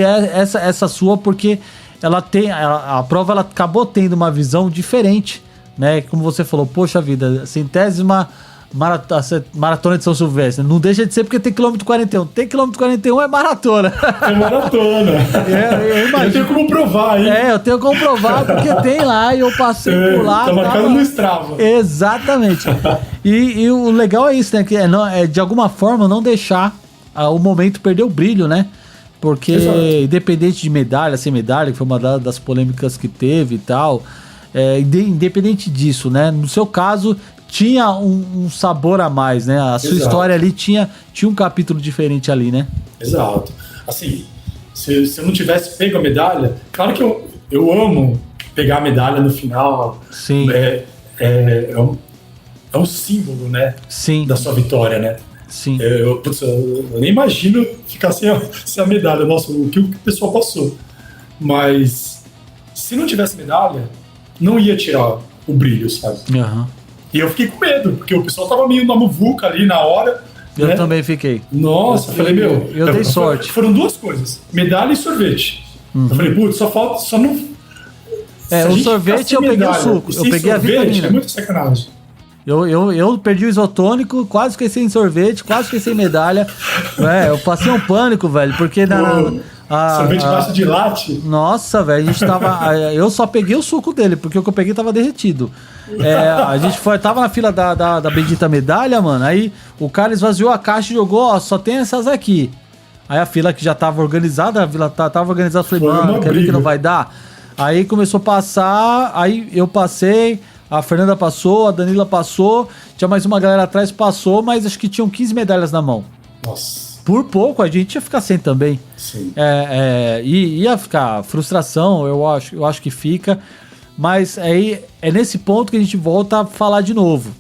S1: essa sua, porque a prova ela acabou tendo uma visão diferente, né? Como você falou, poxa vida, 100ª maratona de São Silvestre, não deixa de ser porque tem quilômetro 41. Tem quilômetro 41 é maratona.
S2: É maratona. Eu tenho como provar, hein?
S1: Eu tenho como provar porque tem lá e eu passei por lá.
S2: Tá marcado no Strava.
S1: Exatamente. E o legal é isso, né? Que de alguma forma não deixar o momento perdeu o brilho, né? Porque independente de medalha, sem medalha, que foi uma das polêmicas que teve e tal, independente disso, né? No seu caso, tinha um sabor a mais, né? A sua história ali tinha um capítulo diferente ali, né?
S2: Exato. Assim, se eu não tivesse pego a medalha, claro que eu amo pegar a medalha no final.
S1: Sim.
S2: é um símbolo, né?
S1: Sim.
S2: Da sua vitória, né?
S1: Sim.
S2: Eu nem imagino ficar sem a medalha. Nossa, o que o pessoal passou. Mas se não tivesse medalha, não ia tirar o brilho, sabe?
S1: Uhum.
S2: E eu fiquei com medo, porque o pessoal tava meio na muvuca ali na hora.
S1: Eu
S2: né?
S1: também fiquei.
S2: Nossa, eu falei, meu...
S1: Eu dei sorte.
S2: Foram duas coisas, medalha e sorvete. Eu falei, putz, só não...
S1: O sorvete eu peguei o suco, eu peguei a vitamina.
S2: É muito sacanagem.
S1: Eu perdi o isotônico, quase fiquei sem sorvete, quase fiquei sem medalha. Eu passei um pânico, velho, porque
S2: sorvete baixo de latte.
S1: Nossa, velho, a gente tava. Eu só peguei o suco dele, porque o que eu peguei tava derretido. A gente tava na fila da bendita medalha, mano. Aí o cara esvaziou a caixa e jogou, ó, só tem essas aqui. Aí a fila que já tava organizada, a fila tava organizada, eu falei, mano, quer ver que não vai dar? Aí começou a passar, aí eu passei, a Fernanda passou, a Danila passou, tinha mais uma galera atrás, passou, mas acho que tinham 15 medalhas na mão.
S2: Nossa.
S1: Por pouco, a gente ia ficar sem também.
S2: Sim.
S1: E ia ficar frustração, eu acho que fica. Mas aí é nesse ponto que a gente volta a falar de novo.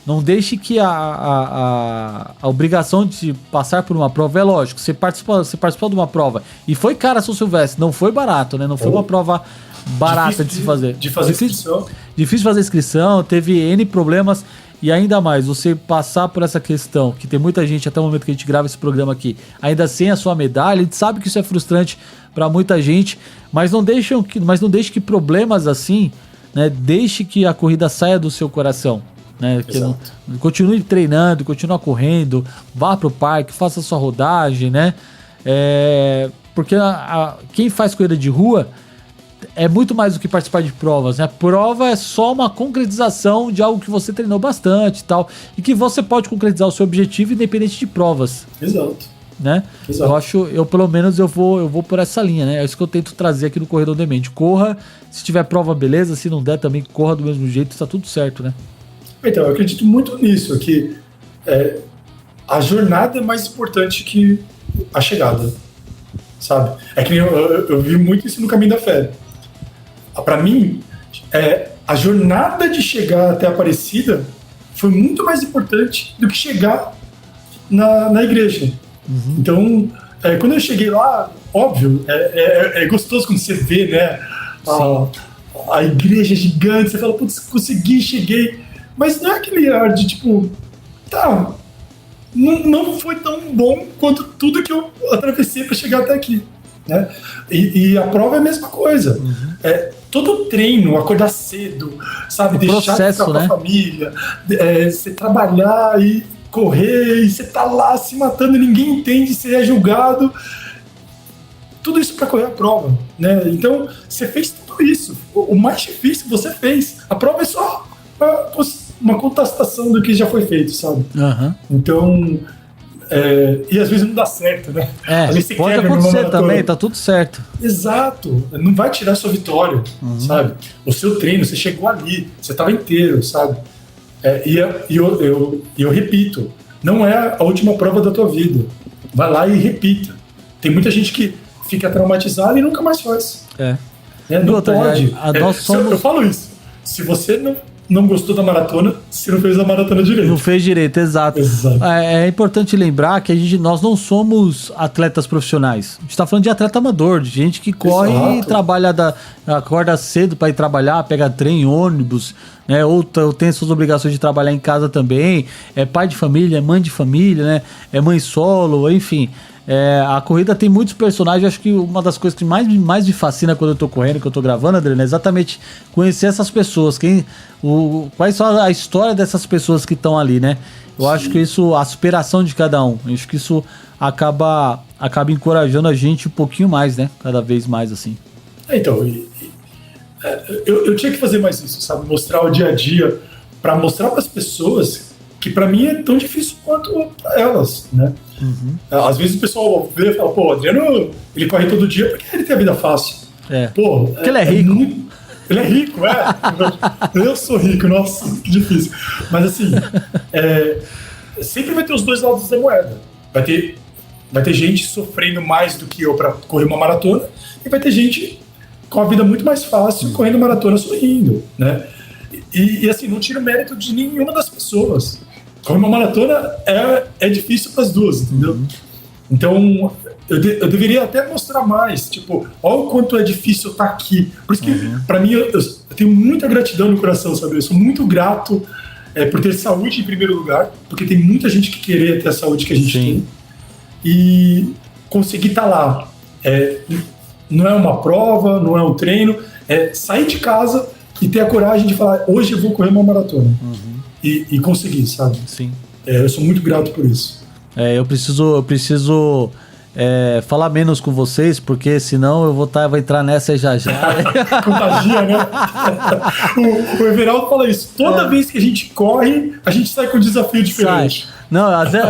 S1: Não deixe que a obrigação de passar por uma prova, é lógico, você participou de uma prova e foi cara São Silvestre, não foi barato, né? Não foi uma prova barata de se fazer.
S2: De fazer inscrição.
S1: Difícil fazer inscrição, teve N problemas. E ainda mais, você passar por essa questão, que tem muita gente, até o momento que a gente grava esse programa aqui, ainda sem a sua medalha, a gente sabe que isso é frustrante para muita gente, mas não deixe que problemas assim, né, deixe que a corrida saia do seu coração. Né, continue treinando, continue correndo, vá pro parque, faça a sua rodagem, né? Porque quem faz corrida de rua é muito mais do que participar de provas, né? Prova é só uma concretização de algo que você treinou bastante e tal, e que você pode concretizar o seu objetivo independente de provas.
S2: Exato.
S1: Né? Exato. Eu pelo menos eu vou por essa linha, né? É isso que eu tento trazer aqui no Corredor Demente. Corra, se tiver prova, beleza, se não der também corra do mesmo jeito, tá tudo certo, né?
S2: Então, eu acredito muito nisso, que a jornada é mais importante que a chegada, sabe? É que eu vi muito isso no Caminho da Fé. Para mim, a jornada de chegar até a Aparecida foi muito mais importante do que chegar na igreja. Uhum. Então, quando eu cheguei lá, óbvio, é gostoso quando você vê, né, a igreja gigante, você fala, putz, consegui, cheguei. Mas não é aquele ar de tipo, não foi tão bom quanto tudo que eu atravessei para chegar até aqui. Né? E a prova é a mesma coisa. Uhum. Todo treino, acordar cedo, sabe? Deixar de ficar com a família, você trabalhar e correr, e você tá lá se matando, ninguém entende, você é julgado. Tudo isso para correr a prova. Né? Então, você fez tudo isso. O mais difícil você fez. A prova é só uma contestação do que já foi feito, sabe? Uhum. Então... e às vezes não dá certo, né? Às vezes você
S1: pode acontecer também, tá tudo certo.
S2: Exato, não vai tirar sua vitória, sabe? O seu treino, você chegou ali, você estava inteiro, sabe? Eu repito, não é a última prova da tua vida. Vai lá e repita. Tem muita gente que fica traumatizada e nunca mais faz. Não
S1: outra,
S2: pode.
S1: Nós somos...
S2: Eu falo isso. Se você não gostou da maratona, se não fez a maratona direito.
S1: Não fez direito, exato. É importante lembrar que nós não somos atletas profissionais. A gente tá falando de atleta amador, de gente que corre e trabalha, acorda cedo para ir trabalhar, pega trem, ônibus, né? Ou tem suas obrigações de trabalhar em casa também, é pai de família, é mãe de família, né? É mãe solo, enfim. A corrida tem muitos personagens. Acho que uma das coisas que mais me fascina quando eu tô correndo, que eu tô gravando, Adriano, é exatamente conhecer essas pessoas, quais são a história dessas pessoas que estão ali, né? Eu acho que isso, a superação de cada um, acho que isso acaba encorajando a gente um pouquinho mais, né? Cada vez mais, assim.
S2: Então, eu tinha que fazer mais isso, sabe? Mostrar o dia a dia, para mostrar para as pessoas que para mim é tão difícil quanto para elas, né? Uhum. Às vezes o pessoal vê e fala, o Adriano, ele corre todo dia porque ele tem a vida fácil.
S1: Porque ele é rico.
S2: Ele é rico, Eu sou rico, nossa, que difícil. Mas assim, sempre vai ter os dois lados da moeda. Vai ter gente sofrendo mais do que eu para correr uma maratona, e vai ter gente com a vida muito mais fácil correndo maratona sorrindo, né? E assim, não tiro mérito de nenhuma das pessoas pessoas. Correr uma maratona é difícil para as duas, entendeu? Então, eu deveria até mostrar mais, tipo, olha o quanto é difícil estar aqui. Por isso que, para mim, eu tenho muita gratidão no coração, sabe? Eu sou muito grato por ter saúde em primeiro lugar, porque tem muita gente que queria ter a saúde que a gente tem. E conseguir estar lá. Não é uma prova, não é um treino, é sair de casa e ter a coragem de falar, hoje eu vou correr uma maratona. E conseguir, sabe?
S1: Sim.
S2: Eu sou muito grato por isso.
S1: Eu preciso falar menos com vocês, porque senão eu vou entrar nessa já.
S2: Contagia, né? o Everaldo fala isso. Toda vez que a gente corre, a gente sai com um desafio diferente.
S1: Não, às vezes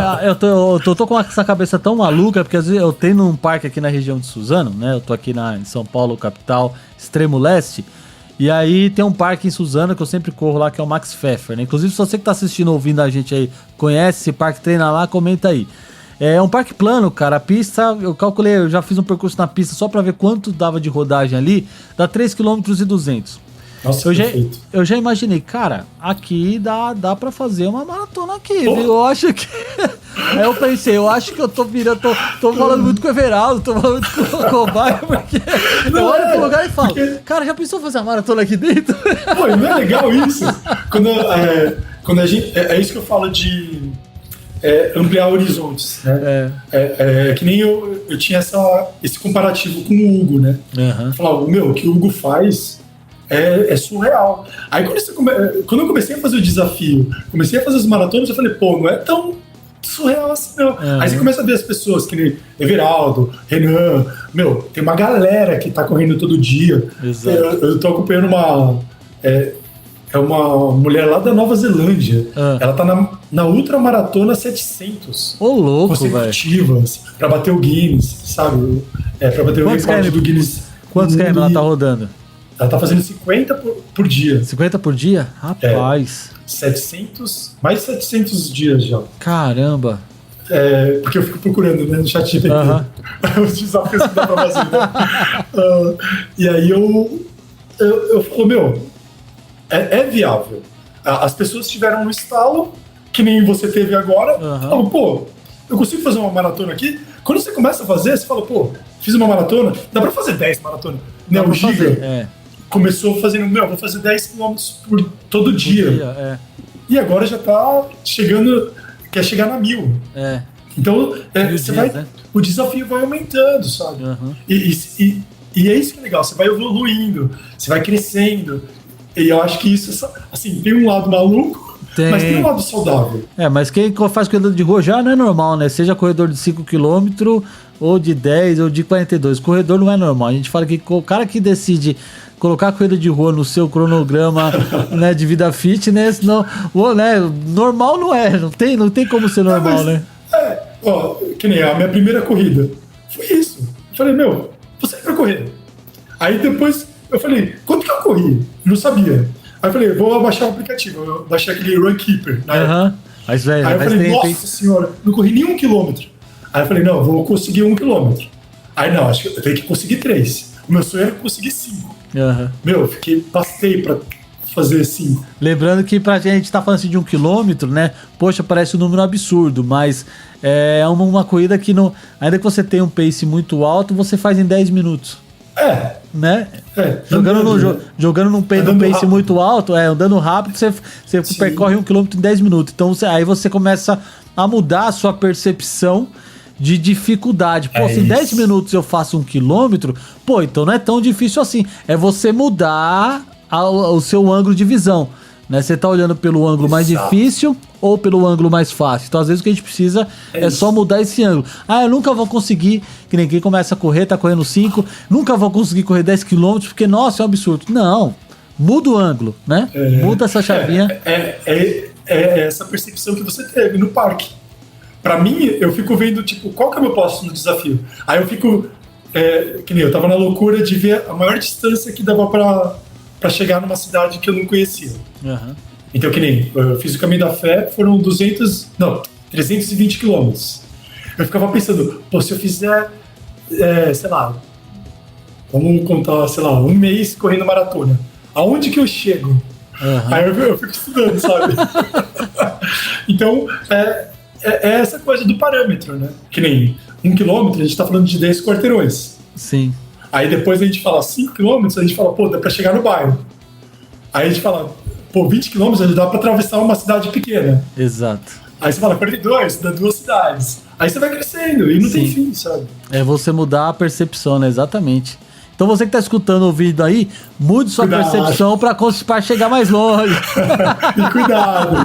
S1: eu tô com essa cabeça tão maluca, porque às vezes eu tenho um parque aqui na região de Suzano, né? Eu tô aqui em São Paulo, capital, extremo leste. E aí tem um parque em Suzano que eu sempre corro lá, que é o Max Pfeffer, né? Inclusive, se você que tá assistindo, ouvindo a gente aí, conhece esse parque, treina lá, comenta aí. É um parque plano, cara. A pista, eu calculei, eu já fiz um percurso na pista só pra ver quanto dava de rodagem ali. Dá 3,2 km.
S2: Nossa,
S1: eu já imaginei, cara, aqui dá pra fazer uma maratona aqui, viu? Eu acho que... Aí eu pensei, eu acho que eu tô falando muito com o Everaldo, tô falando muito com o Cobaia, porque eu olho pro lugar e falo, cara, já pensou fazer uma maratona aqui dentro?
S2: Pô, não é legal isso? Quando a gente... É isso que eu falo de ampliar horizontes, né? Que nem eu tinha esse comparativo com o Hugo, né? Eu falava, o que o Hugo faz... É surreal. Aí quando eu comecei a fazer o desafio, comecei a fazer as maratonas, eu falei, pô, não é tão surreal assim, não. Aí você começa a ver as pessoas, que nem Everaldo, Renan, tem uma galera que tá correndo todo dia.
S1: Exato.
S2: Eu tô acompanhando uma mulher lá da Nova Zelândia. Ela tá na ultramaratona 700.
S1: Ô, louco,
S2: consecutivas, pra bater o Guinness, sabe? Pra bater o recorde do Guinness.
S1: Quantos km ela tá rodando?
S2: Ela tá fazendo 50 por dia.
S1: 50 por dia? Rapaz.
S2: 700, mais de 700 dias já.
S1: Caramba.
S2: Porque eu fico procurando, né, no chat GPT. Os desafios que dá pra fazer, né? E aí eu falo, é viável. As pessoas tiveram um estalo, que nem você teve agora. Falam, pô, eu consigo fazer uma maratona aqui? Quando você começa a fazer, você fala, pô, fiz uma maratona, dá pra fazer 10 maratonas. Né, o Giga começou fazendo, vou fazer 10 km por todo dia. E agora já tá quer chegar na 1000. Então, o desafio vai aumentando, sabe? E é isso que é legal, você vai evoluindo, você vai crescendo. E eu acho que isso, assim, tem um lado maluco, mas tem um lado saudável.
S1: Mas quem faz corredor de rua já não é normal, né? Seja corredor de 5 km, ou de 10, ou de 42. Corredor não é normal. A gente fala que o cara que decide colocar a corrida de rua no seu cronograma né, de vida fitness, não, né, normal não é. Não tem como ser normal, né?
S2: Que nem a minha primeira corrida. Foi isso. Eu falei, vou sair pra correr. Aí depois eu falei, quanto que eu corri? Não sabia. Aí eu falei, vou baixar o aplicativo. Eu baixei aquele Runkeeper.
S1: Aí
S2: eu falei, nossa senhora, não corri nem 1 quilômetro. Aí eu falei, não, vou conseguir 1 quilômetro. Aí não, acho que eu tenho que conseguir 3. O meu sonho era conseguir 5. Pastei pra fazer 5.
S1: Lembrando que pra gente tá falando assim de 1 quilômetro, né? Poxa, parece um número absurdo, mas é uma corrida que não. Ainda que você tenha um pace muito alto, você faz em 10 minutos. Né? Jogando num pace muito alto, andando rápido, você percorre 1 quilômetro em 10 minutos. Então aí você começa a mudar a sua percepção de dificuldade. Pô, se em 10 minutos eu faço 1 quilômetro, pô, então não é tão difícil assim. É você mudar o seu ângulo de visão, né? Você tá olhando pelo ângulo mais difícil ou pelo ângulo mais fácil. Então, às vezes, o que a gente precisa é só mudar esse ângulo. Eu nunca vou conseguir, que ninguém começa a correr, tá correndo 5, nunca vou conseguir correr 10 km, porque, nossa, é um absurdo. Não, muda o ângulo, né? Muda essa chavinha.
S2: É essa percepção que você teve no parque. Pra mim, eu fico vendo, tipo, qual que é o meu próximo desafio? Aí eu fico, que nem eu tava na loucura de ver a maior distância que dava pra chegar numa cidade que eu não conhecia. Então, que nem, eu fiz o Caminho da Fé, foram 320 quilômetros. Eu ficava pensando, pô, se eu fizer, sei lá, vamos contar, sei lá, 1 mês correndo maratona, aonde que eu chego? Aí eu fico estudando, sabe? Então, é essa coisa do parâmetro, né? Que nem 1 quilômetro, a gente tá falando de 10 quarteirões.
S1: Sim.
S2: Aí depois a gente fala 5 quilômetros, a gente fala, pô, dá pra chegar no bairro. Aí a gente fala, pô, 20 quilômetros, dá pra atravessar uma cidade pequena.
S1: Exato.
S2: Aí você fala, 42, dá 2 cidades. Aí você vai crescendo e não tem fim, sabe?
S1: É você mudar a percepção, né? Exatamente. Então você que tá escutando o vídeo aí, mude sua percepção pra chegar mais longe.
S2: E cuidado.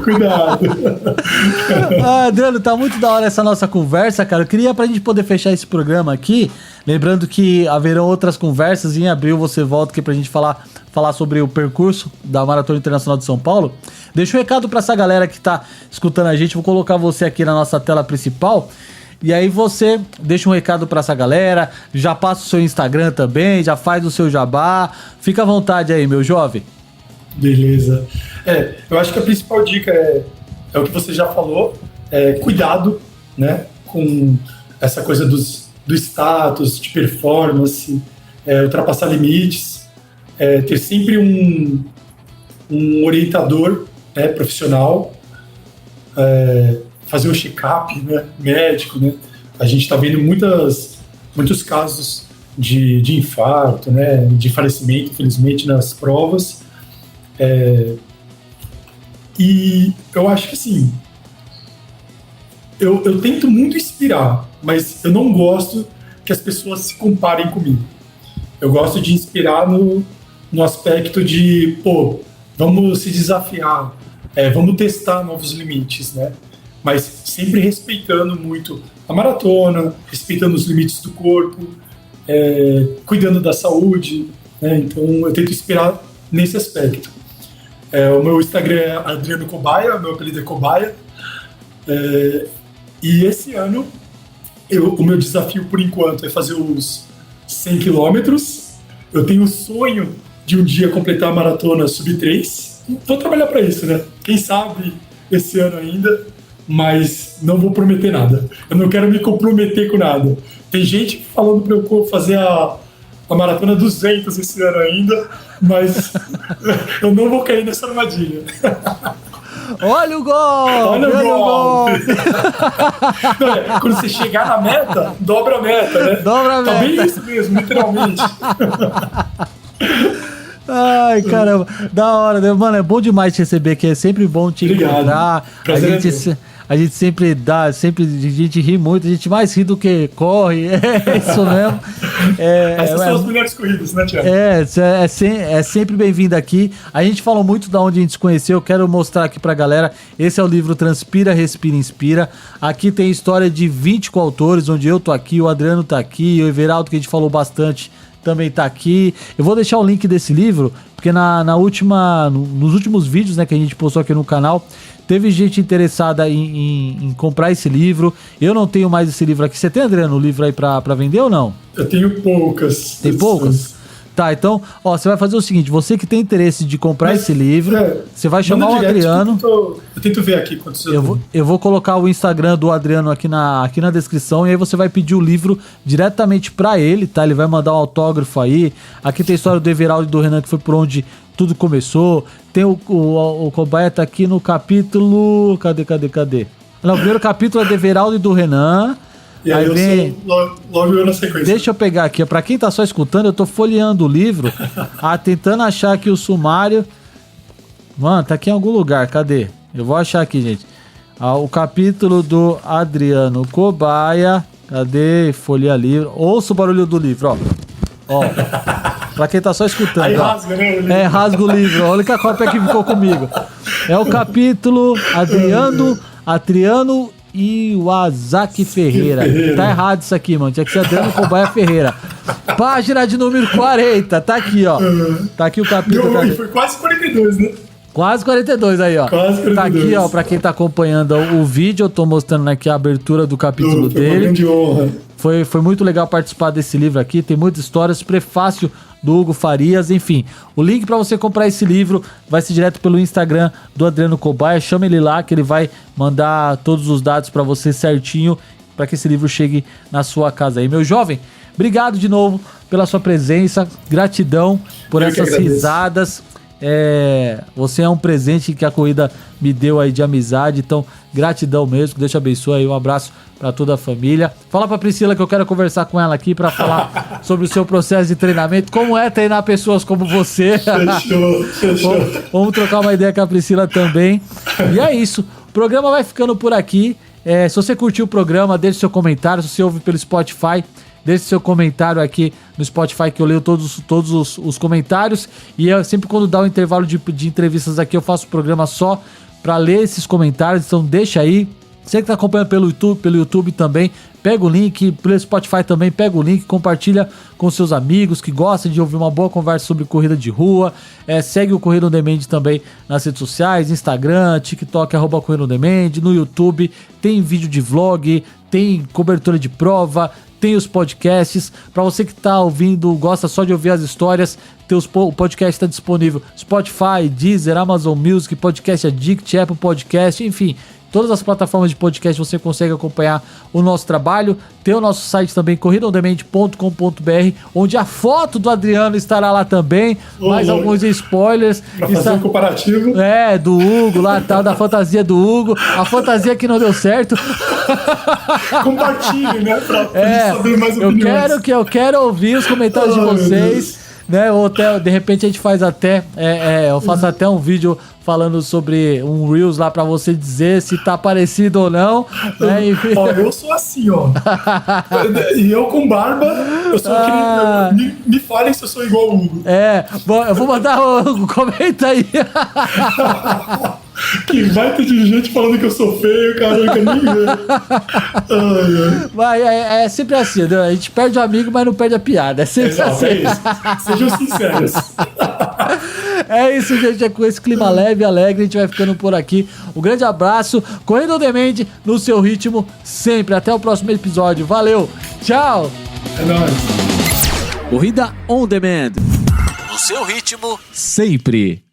S1: Adriano, tá muito da hora essa nossa conversa, cara. Eu queria, pra gente poder fechar esse programa aqui, lembrando que haverão outras conversas, em abril você volta aqui pra gente falar sobre o percurso da Maratona Internacional de São Paulo. Deixa um recado pra essa galera que tá escutando a gente, vou colocar você aqui na nossa tela principal. E aí você deixa um recado pra essa galera, já passa o seu Instagram também, já faz o seu jabá. Fica à vontade aí, meu jovem.
S2: Beleza. Eu acho que a principal dica é o que você já falou, cuidado, né, com essa coisa do status, de performance, ultrapassar limites, ter sempre um orientador, né, profissional, fazer um check-up, né, médico, né? A gente está vendo muitos casos de infarto, né, de falecimento, infelizmente, nas provas. E eu acho que, assim, eu tento muito inspirar, mas eu não gosto que as pessoas se comparem comigo. Eu gosto de inspirar no aspecto de, pô, vamos se desafiar, vamos testar novos limites, né? Mas sempre respeitando muito a maratona, respeitando os limites do corpo, cuidando da saúde, né? Então eu tento inspirar nesse aspecto. O meu Instagram é Adriano Cobaia, meu apelido é Cobaia, e esse ano o meu desafio por enquanto é fazer os 100 quilômetros. Eu tenho o sonho de um dia completar a maratona sub-3, vou trabalhar para isso, né? Quem sabe esse ano ainda, mas não vou prometer nada. Eu não quero me comprometer com nada. Tem gente falando para eu fazer a maratona 200 esse ano ainda, mas eu não vou cair nessa armadilha.
S1: Olha o gol! Olha o gol!
S2: Não, quando você chegar na meta, dobra a meta, né?
S1: Dobra a meta.
S2: Tá bem isso mesmo, literalmente.
S1: Ai, caramba, da hora, né? Mano, é bom demais te receber aqui, é sempre bom te encontrar. A gente sempre a gente ri muito, a gente mais ri do que corre, é isso mesmo.
S2: Essas são as melhores corridas, né, Thiago?
S1: É sempre bem-vindo aqui. A gente falou muito da onde a gente se conheceu, eu quero mostrar aqui pra galera. Esse é o livro Transpira, Respira, Inspira. Aqui tem história de 20 coautores, onde eu tô aqui, o Adriano tá aqui, o Everaldo, que a gente falou bastante, também tá aqui. Eu vou deixar o link desse livro, porque nos últimos vídeos, né, que a gente postou aqui no canal, teve gente interessada em comprar esse livro. Eu não tenho mais esse livro aqui. Você tem, Adriano, o livro aí pra vender ou não?
S2: Eu tenho poucas.
S1: Tem poucas? Tá, então, você vai fazer o seguinte, você que tem interesse de comprar esse livro, você vai chamar o Adriano.
S2: Eu tento ver aqui quantos
S1: eu vou colocar o Instagram do Adriano aqui na descrição, e aí você vai pedir o livro diretamente pra ele, tá? Ele vai mandar um autógrafo aí. Aqui tem a história do Everaldo e do Renan, que foi por onde tudo começou. Tem o Cobaia tá aqui no capítulo... Cadê? Não, o primeiro capítulo é do Everaldo e do Renan.
S2: E aí vem... logo eu na sequência.
S1: Deixa eu pegar aqui, pra quem tá só escutando, eu tô folheando o livro, tentando achar aqui o sumário. Mano, tá aqui em algum lugar, cadê? Eu vou achar aqui, gente. O capítulo do Adriano Cobaia. Cadê? Folha livro. Ouça o barulho do livro, ó. Pra quem tá só escutando. Aí
S2: rasga, né?
S1: Rasga o livro. Olha que a cópia que ficou comigo. É o capítulo Adriano Iwasaki Ferreira. Tá errado isso aqui, mano. Tinha que ser Adriano Cobaia Ferreira. Página de número 40. Tá aqui, ó. Tá aqui o capítulo.
S2: Foi quase 42, né?
S1: Quase 42 aí, ó.
S2: Quase 42.
S1: Tá aqui, ó, pra quem tá acompanhando o vídeo, eu tô mostrando aqui a abertura do capítulo dele. Uma
S2: grande honra.
S1: Foi muito legal participar desse livro aqui, tem muitas histórias, prefácio do Hugo Farias, enfim. O link para você comprar esse livro vai ser direto pelo Instagram do Adriano Cobaia, chama ele lá que ele vai mandar todos os dados para você certinho, para que esse livro chegue na sua casa aí. Meu jovem, obrigado de novo pela sua presença, gratidão por essas risadas. Você é um presente que a corrida me deu aí de amizade, então gratidão mesmo, que Deus te abençoe aí, um abraço pra toda a família. Fala pra Priscila que eu quero conversar com ela aqui pra falar sobre o seu processo de treinamento, como é treinar pessoas como você.
S2: Fechou.
S1: Vamos trocar uma ideia com a Priscila também. E é isso, o programa vai ficando por aqui. Se você curtiu o programa, deixe seu comentário. Se você ouve pelo Spotify, deixe seu comentário aqui no Spotify, que eu leio todos os comentários. E sempre quando dá um intervalo de entrevistas aqui, eu faço o programa só para ler esses comentários. Então deixa aí. Você que está acompanhando pelo YouTube também, pega o link, pelo Spotify também, pega o link, compartilha com seus amigos que gostam de ouvir uma boa conversa sobre corrida de rua. Segue o Corrida On Demand também nas redes sociais, Instagram, TikTok, @Corrida On Demand, no YouTube, tem vídeo de vlog, tem cobertura de prova, tem os podcasts. Para você que tá ouvindo, gosta só de ouvir as histórias, o podcast está disponível Spotify, Deezer, Amazon Music, Podcast Addict, Apple Podcast, enfim, todas as plataformas de podcast você consegue acompanhar o nosso trabalho. Tem o nosso site também, corridaondemand.com.br, onde a foto do Adriano estará lá também. Mais alguns spoilers.
S2: Pra fazer um comparativo.
S1: Do Hugo lá, tal, da fantasia do Hugo. A fantasia que não deu certo.
S2: Compartilhe, né? Pra saber mais opiniões.
S1: Eu quero ouvir os comentários de vocês. Né? Ou até, de repente a gente faz até eu faço até um vídeo falando sobre um Reels lá pra você dizer se tá parecido ou não, né? Enfim.
S2: Eu sou assim, ó. E eu com barba, eu sou aquele... Me falem se eu sou igual o Hugo.
S1: Bom, eu vou mandar comenta aí.
S2: Que vai ter de gente falando que eu sou feio, cara, eu nem ver.
S1: Mas é sempre assim, né? A gente perde o amigo, mas não perde a piada. É sempre assim.
S2: É isso. Sejam sinceros.
S1: É isso, gente. É com esse clima leve e alegre, a gente vai ficando por aqui. Um grande abraço. Corrida On Demand no seu ritmo sempre. Até o próximo episódio. Valeu. Tchau.
S2: É nóis.
S1: Corrida On Demand. No seu ritmo sempre.